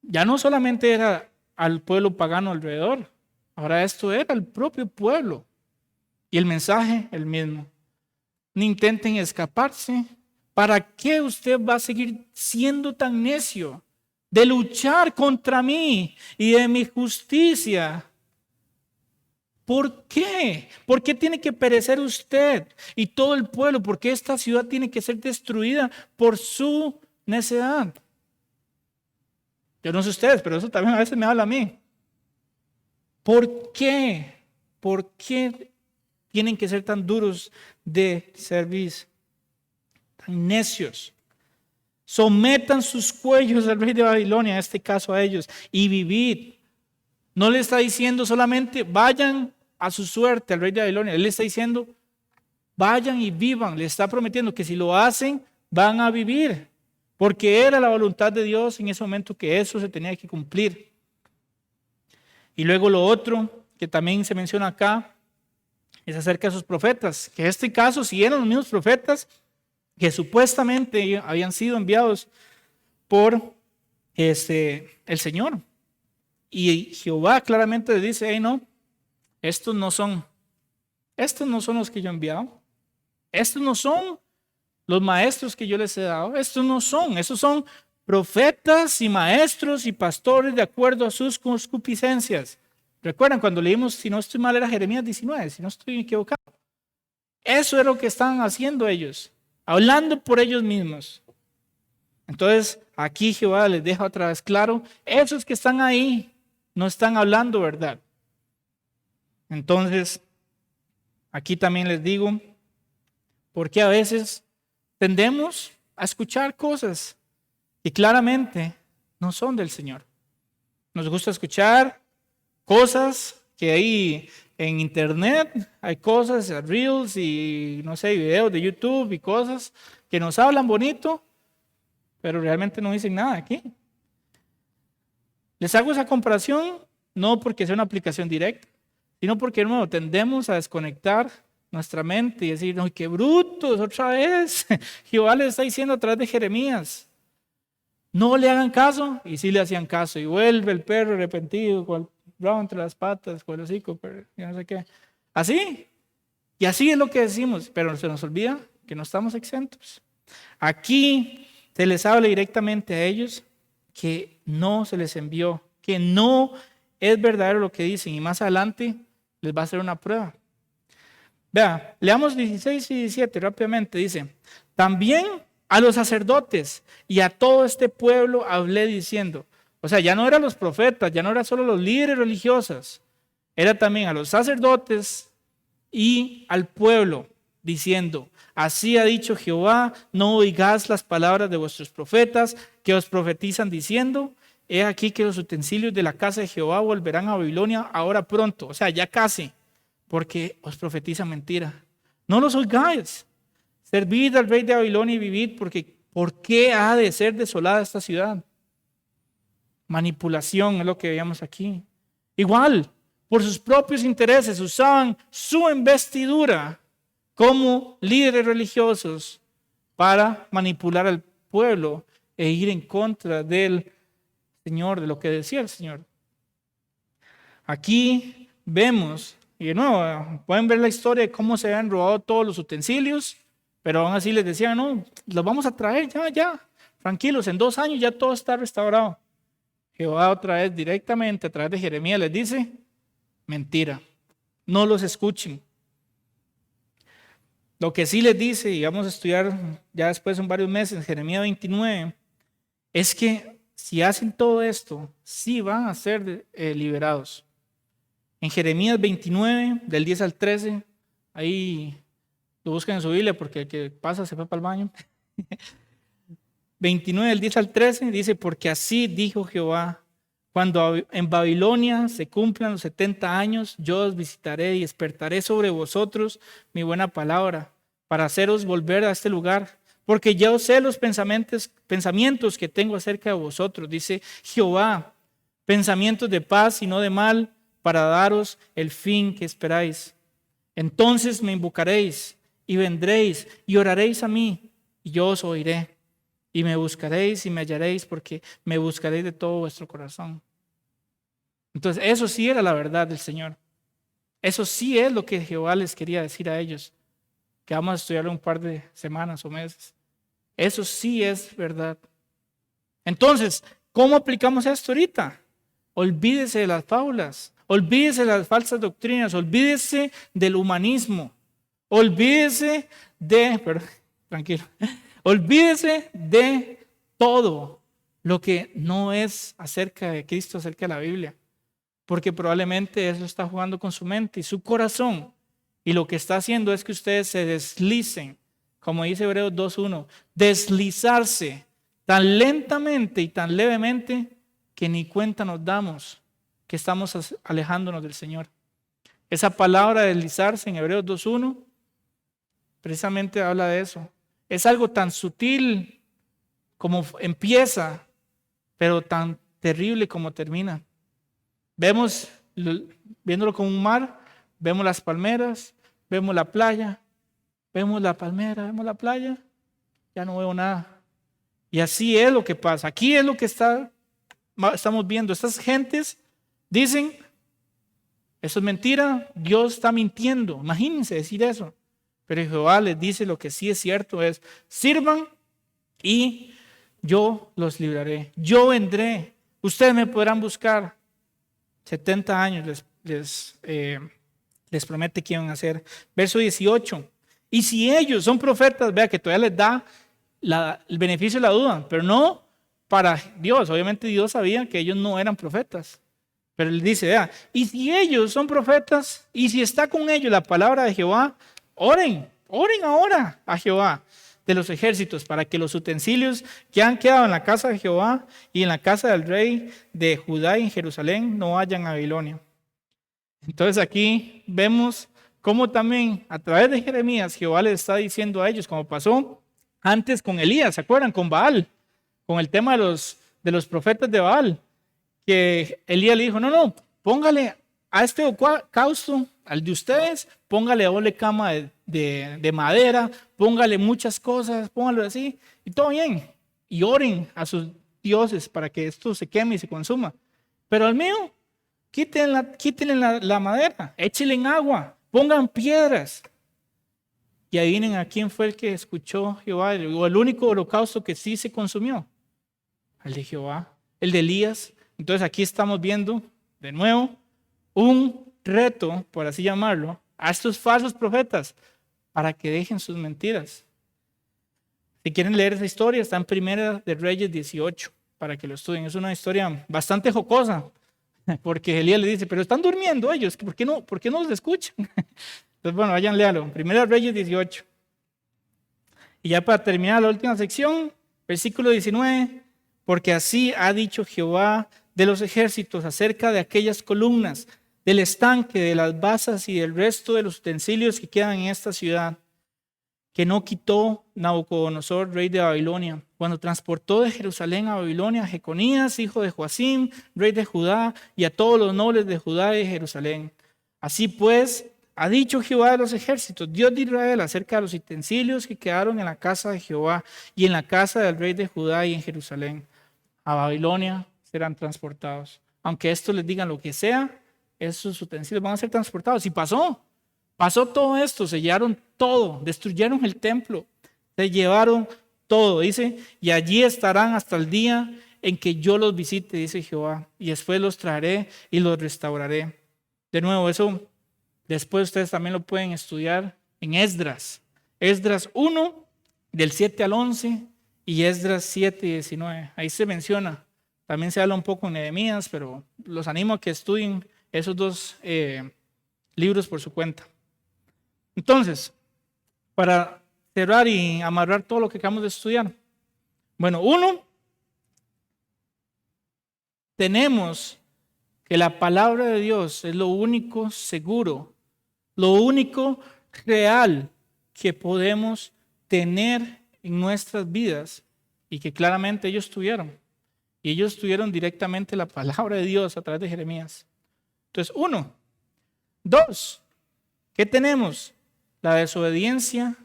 ya no solamente era al pueblo pagano alrededor, ahora esto era el propio pueblo. Y el mensaje, el mismo. No intenten escaparse. ¿Para qué usted va a seguir siendo tan necio de luchar contra mí y de mi justicia? ¿Por qué? ¿Por qué tiene que perecer usted y todo el pueblo? ¿Por qué esta ciudad tiene que ser destruida por su necedad? Yo no sé ustedes, pero eso también a veces me habla a mí. ¿Por qué? ¿Por qué tienen que ser tan duros de servicio? Tan necios. Sometan sus cuellos al rey de Babilonia, en este caso a ellos, y vivid. No le está diciendo solamente vayan a su suerte al rey de Babilonia. Él le está diciendo vayan y vivan. Le está prometiendo que si lo hacen van a vivir. Porque era la voluntad de Dios en ese momento que eso se tenía que cumplir. Y luego lo otro que también se menciona acá es acerca de sus profetas. Que en este caso si eran los mismos profetas que supuestamente habían sido enviados por el Señor. Y Jehová claramente le dice, hey, no, estos no son los que yo he enviado. Estos no son los maestros que yo les he dado. Estos son profetas y maestros y pastores de acuerdo a sus concupiscencias. Recuerdan cuando leímos, si no estoy mal, era Jeremías 19, si no estoy equivocado. Eso es lo que están haciendo ellos, hablando por ellos mismos. Entonces, aquí Jehová les deja otra vez claro, esos que están ahí no están hablando verdad. Entonces, aquí también les digo, porque a veces tendemos a escuchar cosas que claramente no son del Señor. Nos gusta escuchar cosas que hay en internet, hay cosas, reels y no sé, videos de YouTube y cosas que nos hablan bonito, pero realmente no dicen nada aquí. Les hago esa comparación no porque sea una aplicación directa, sino porque de nuevo tendemos a desconectar nuestra mente y decir, no, qué brutos, otra vez. Jehová les está diciendo a través de Jeremías, no le hagan caso, y sí le hacían caso, y vuelve el perro arrepentido con el rabo entre las patas, con el hocico, pero yo no sé qué. Así, y así es lo que decimos, pero se nos olvida que no estamos exentos. Aquí se les habla directamente a ellos que no se les envió, que no es verdadero lo que dicen, y más adelante les va a hacer una prueba. Vea, leamos 16 y 17 rápidamente. Dice, también a los sacerdotes y a todo este pueblo hablé diciendo, o sea, ya no eran los profetas, ya no eran solo los líderes religiosos, era también a los sacerdotes y al pueblo, diciendo: así ha dicho Jehová, no oigáis las palabras de vuestros profetas que os profetizan diciendo: he aquí que los utensilios de la casa de Jehová volverán a Babilonia ahora pronto. O sea, ya casi, porque os profetizan mentira. No los oigáis. Servid al rey de Babilonia y vivid, porque ¿por qué ha de ser desolada esta ciudad? Manipulación es lo que veíamos aquí. Igual, por sus propios intereses, usaban su investidura como líderes religiosos para manipular al pueblo e ir en contra del Señor, de lo que decía el Señor. Aquí vemos, y de nuevo, pueden ver la historia de cómo se habían robado todos los utensilios, pero aún así les decían: no, los vamos a traer ya, tranquilos, en 2 años ya todo está restaurado. Jehová otra vez directamente a través de Jeremías les dice: mentira, no los escuchen. Lo que sí les dice, y vamos a estudiar ya después en varios meses, en Jeremías 29, es que si hacen todo esto, sí van a ser liberados. En Jeremías 29, del 10 al 13, ahí lo buscan en su Biblia porque el que pasa se fue para el baño. 29, del 10 al 13, dice: porque así dijo Jehová, cuando en Babilonia se cumplan los 70 años, yo os visitaré y despertaré sobre vosotros mi buena palabra, para haceros volver a este lugar, porque yo sé los pensamientos que tengo acerca de vosotros, dice Jehová, pensamientos de paz y no de mal, para daros el fin que esperáis. Entonces me invocaréis y vendréis y oraréis a mí, y yo os oiré. Y me buscaréis y me hallaréis, porque me buscaréis de todo vuestro corazón. Entonces, eso sí era la verdad del Señor. Eso sí es lo que Jehová les quería decir a ellos, que vamos a estudiarlo un par de semanas o meses. Eso sí es verdad. Entonces, ¿cómo aplicamos esto ahorita? Olvídese de las fábulas, olvídese de las falsas doctrinas, olvídese del humanismo, olvídese olvídese de todo lo que no es acerca de Cristo, acerca de la Biblia, porque probablemente eso está jugando con su mente y su corazón, y lo que está haciendo es que ustedes se deslicen, como dice Hebreos 2:1, deslizarse tan lentamente y tan levemente que ni cuenta nos damos que estamos alejándonos del Señor. Esa palabra deslizarse en Hebreos 2:1 precisamente habla de eso. Es algo tan sutil como empieza, pero tan terrible como termina. Vemos, viéndolo como un mar, vemos las palmeras, vemos la playa, vemos la palmera, vemos la playa, ya no veo nada. Y así es lo que pasa. Aquí es lo que estamos viendo. Estas gentes dicen: eso es mentira, Dios está mintiendo. Imagínense decir eso. Pero Jehová les dice lo que sí es cierto es: sirvan y yo los libraré. Yo vendré. Ustedes me podrán buscar. 70 años les promete que iban a hacer. Verso 18. Y si ellos son profetas, vea que todavía les da el beneficio de la duda, pero no para Dios. Obviamente Dios sabía que ellos no eran profetas. Pero él dice: vea, y si ellos son profetas, y si está con ellos la palabra de Jehová, oren ahora a Jehová de los ejércitos, para que los utensilios que han quedado en la casa de Jehová y en la casa del rey de Judá y en Jerusalén no vayan a Babilonia. Entonces aquí vemos cómo también a través de Jeremías Jehová les está diciendo a ellos, como pasó antes con Elías, ¿se acuerdan? Con Baal, con el tema de los profetas de Baal, que Elías le dijo: no, póngale a este holocausto, al de ustedes, póngale doble cama de madera, póngale muchas cosas, póngalo así, y todo bien. Y oren a dioses para que esto se queme y se consuma. Pero al mío, quítenle la madera, échenle en agua, pongan piedras. Y adivinen a quién fue el que escuchó Jehová, o el único holocausto que sí se consumió. El de Jehová, el de Elías. Entonces aquí estamos viendo de nuevo un reto, por así llamarlo, a estos falsos profetas para que dejen sus mentiras. Si quieren leer esa historia, está en Primera de Reyes 18, para que lo estudien. Es una historia bastante jocosa, porque Elías le dice: pero están durmiendo ellos, ¿por qué no los escuchan? Entonces, bueno, vayan, léalo. Primera Reyes 18. Y ya para terminar la última sección, versículo 19. Porque así ha dicho Jehová de los ejércitos acerca de aquellas columnas, del estanque, de las basas y del resto de los utensilios que quedan en esta ciudad, que no quitó Nabucodonosor, rey de Babilonia, cuando transportó de Jerusalén a Babilonia a Jeconías, hijo de Joacim, rey de Judá, y a todos los nobles de Judá y de Jerusalén. Así pues, ha dicho Jehová de los ejércitos, Dios de Israel, acerca de los utensilios que quedaron en la casa de Jehová y en la casa del rey de Judá y en Jerusalén. A Babilonia serán transportados. Aunque estos les digan lo que sea, esos utensilios van a ser transportados. Y pasó todo esto, sellaron todo, destruyeron el templo, se llevaron todo, dice, y allí estarán hasta el día en que yo los visite, dice Jehová, y después los traeré y los restauraré. De nuevo, eso después ustedes también lo pueden estudiar en Esdras. Esdras 1, del 7 al 11, y Esdras 7 y 19. Ahí se menciona. También se habla un poco en Nehemías, pero los animo a que estudien esos dos libros por su cuenta. Entonces, para cerrar y amarrar todo lo que acabamos de estudiar. Bueno, uno, tenemos que la palabra de Dios es lo único seguro, lo único real que podemos tener en nuestras vidas y que claramente ellos tuvieron. Y ellos tuvieron directamente la palabra de Dios a través de Jeremías. Entonces, uno. Dos, ¿qué tenemos? La desobediencia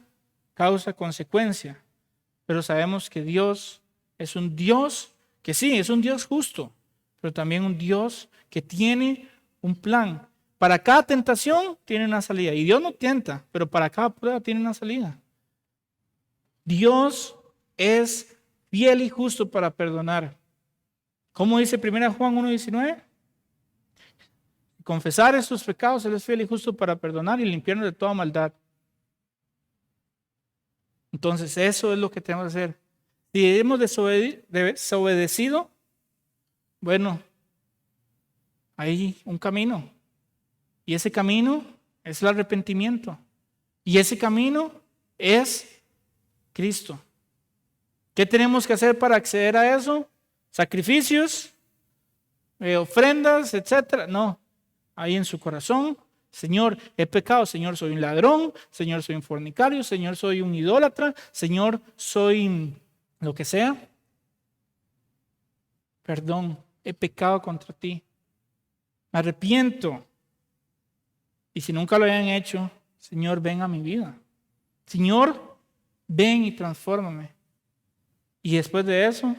causa consecuencia. Pero sabemos que Dios es un Dios que sí, es un Dios justo, pero también un Dios que tiene un plan. Para cada tentación tiene una salida. Y Dios no tienta, pero para cada prueba tiene una salida. Dios es fiel y justo para perdonar. ¿Cómo dice 1 Juan 1:19? Confesar estos pecados, Él es fiel y justo para perdonar y limpiarnos de toda maldad. Entonces, eso es lo que tenemos que hacer. Si hemos desobedecido, bueno, hay un camino. Y ese camino es el arrepentimiento. Y ese camino es Cristo. ¿Qué tenemos que hacer para acceder a eso? Sacrificios, ofrendas, etcétera. No. Ahí en su corazón, Señor, he pecado, Señor, soy un ladrón, Señor, soy un fornicario, Señor, soy un idólatra, Señor, soy lo que sea. Perdón, he pecado contra ti. Me arrepiento. Y si nunca lo hayan hecho, Señor, ven a mi vida. Señor, ven y transfórmame. Y después de eso,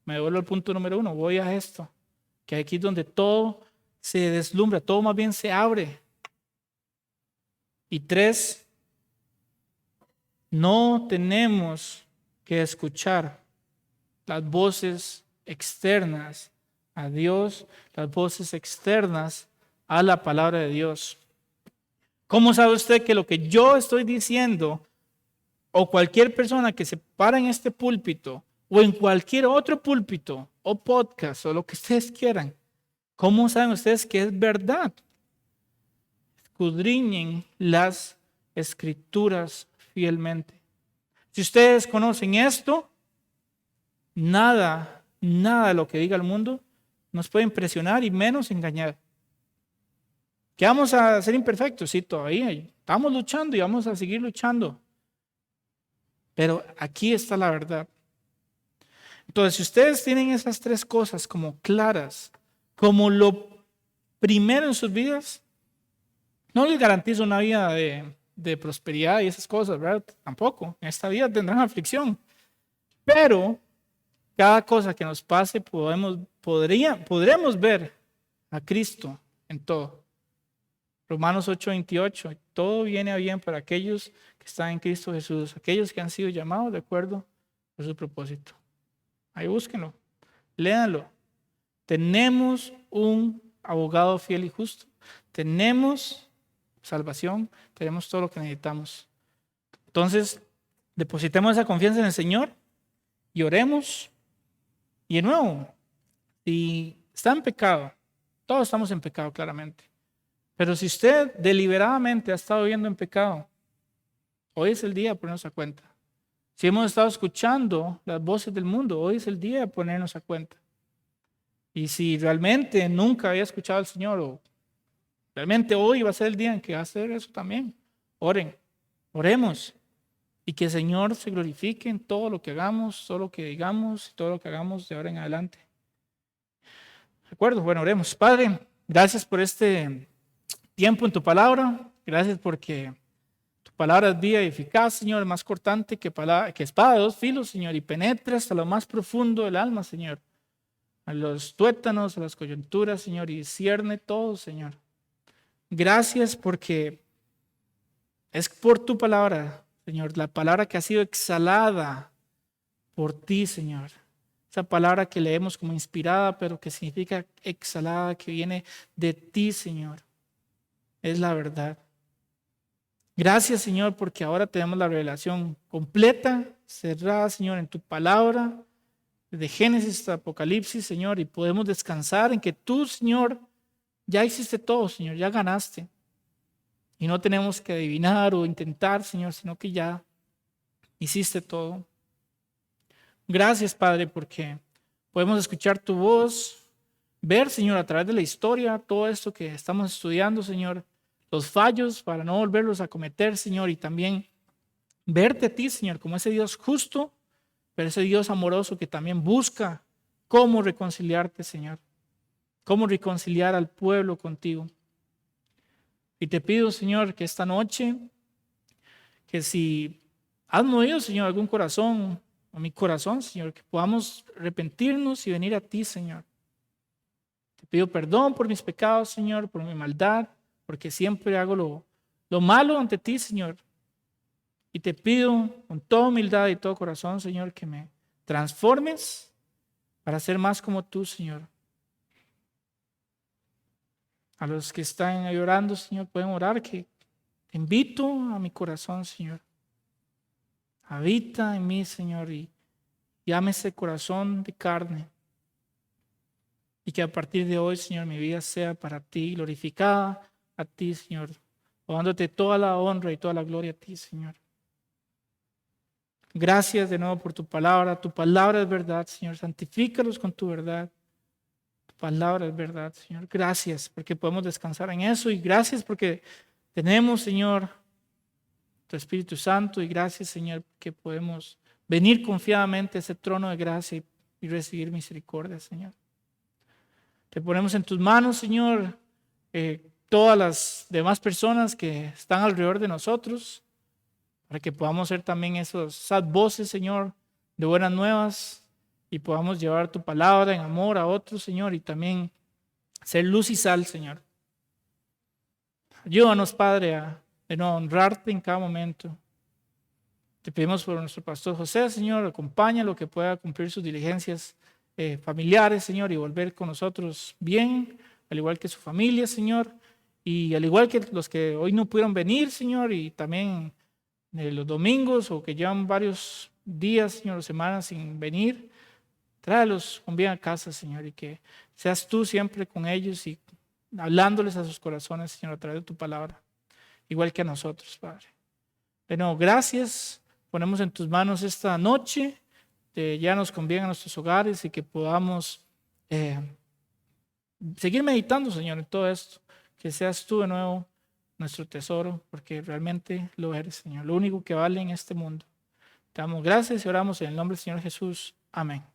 me vuelvo al punto número 1, voy a esto, que aquí es donde todo se deslumbra, todo más bien se abre. Y 3, no tenemos que escuchar las voces externas a Dios, las voces externas a la palabra de Dios. ¿Cómo sabe usted que lo que yo estoy diciendo o cualquier persona que se para en este púlpito o en cualquier otro púlpito o podcast o lo que ustedes quieran, cómo saben ustedes que es verdad? Escudriñen las escrituras fielmente. Si ustedes conocen esto, nada de lo que diga el mundo nos puede impresionar y menos engañar. ¿Que vamos a ser imperfectos? Sí, todavía estamos luchando y vamos a seguir luchando. Pero aquí está la verdad. Entonces, si ustedes tienen esas 3 cosas como claras, como lo primero en sus vidas, no les garantizo una vida de prosperidad y esas cosas, ¿verdad? Tampoco. En esta vida tendrán aflicción. Pero cada cosa que nos pase podremos ver a Cristo en todo. Romanos 8:28, todo viene a bien para aquellos que están en Cristo Jesús, aquellos que han sido llamados de acuerdo a su propósito. Ahí búsquenlo, léanlo. Tenemos un abogado fiel y justo. Tenemos salvación, tenemos todo lo que necesitamos. Entonces, depositemos esa confianza en el Señor y oremos. Y de nuevo, si está en pecado, todos estamos en pecado claramente. Pero si usted deliberadamente ha estado viviendo en pecado, hoy es el día de ponernos a cuenta. Si hemos estado escuchando las voces del mundo, hoy es el día de ponernos a cuenta. Y si realmente nunca había escuchado al Señor, o realmente hoy va a ser el día en que va a hacer eso también, oren, oremos. Y que el Señor se glorifique en todo lo que hagamos, todo lo que digamos, todo lo que hagamos de ahora en adelante. ¿De acuerdo? Bueno, oremos. Padre, gracias por este tiempo en tu palabra. Gracias porque tu palabra es viva y eficaz, Señor, más cortante que espada de dos filos, Señor, y penetra hasta lo más profundo del alma, Señor. A los tuétanos, a las coyunturas, Señor, y cierne todo, Señor. Gracias porque es por tu palabra, Señor, la palabra que ha sido exhalada por ti, Señor. Esa palabra que leemos como inspirada, pero que significa exhalada, que viene de ti, Señor. Es la verdad. Gracias, Señor, porque ahora tenemos la revelación completa, cerrada, Señor, en tu palabra, desde Génesis hasta Apocalipsis, Señor, y podemos descansar en que tú, Señor, ya hiciste todo, Señor, ya ganaste. Y no tenemos que adivinar o intentar, Señor, sino que ya hiciste todo. Gracias, Padre, porque podemos escuchar tu voz, ver, Señor, a través de la historia, todo esto que estamos estudiando, Señor, los fallos para no volverlos a cometer, Señor, y también verte a ti, Señor, como ese Dios justo, pero ese Dios amoroso que también busca cómo reconciliarte, Señor, cómo reconciliar al pueblo contigo. Y te pido, Señor, que esta noche, que si has movido, Señor, algún corazón, o mi corazón, Señor, que podamos arrepentirnos y venir a ti, Señor. Te pido perdón por mis pecados, Señor, por mi maldad, porque siempre hago lo malo ante ti, Señor. Y te pido con toda humildad y todo corazón, Señor, que me transformes para ser más como tú, Señor. A los que están llorando, Señor, pueden orar, que te invito a mi corazón, Señor. Habita en mí, Señor, y llame ese corazón de carne. Y que a partir de hoy, Señor, mi vida sea para ti, glorificada a ti, Señor. Dándote toda la honra y toda la gloria a ti, Señor. Gracias de nuevo por tu palabra. Tu palabra es verdad, Señor. Santifícalos con tu verdad. Tu palabra es verdad, Señor. Gracias porque podemos descansar en eso. Y gracias porque tenemos, Señor, tu Espíritu Santo. Y gracias, Señor, que podemos venir confiadamente a ese trono de gracia y recibir misericordia, Señor. Te ponemos en tus manos, Señor, todas las demás personas que están alrededor de nosotros, para que podamos ser también esas voces, Señor, de buenas nuevas y podamos llevar tu palabra en amor a otros, Señor, y también ser luz y sal, Señor. Ayúdanos, Padre, a no honrarte en cada momento. Te pedimos por nuestro pastor José, Señor, acompáñalo, que pueda cumplir sus diligencias familiares, Señor, y volver con nosotros bien, al igual que su familia, Señor, y al igual que los que hoy no pudieron venir, Señor, y también los domingos o que llevan varios días, Señor, o semanas sin venir, tráelos con bien a casa, Señor, y que seas tú siempre con ellos y hablándoles a sus corazones, Señor, a través de tu palabra, igual que a nosotros, Padre. De nuevo, gracias. Ponemos en tus manos esta noche, llévanos con bien a nuestros hogares y que podamos seguir meditando, Señor, en todo esto. Que seas tú de nuevo nuestro tesoro, porque realmente lo eres, Señor, lo único que vale en este mundo. Te damos gracias y oramos en el nombre del Señor Jesús. Amén.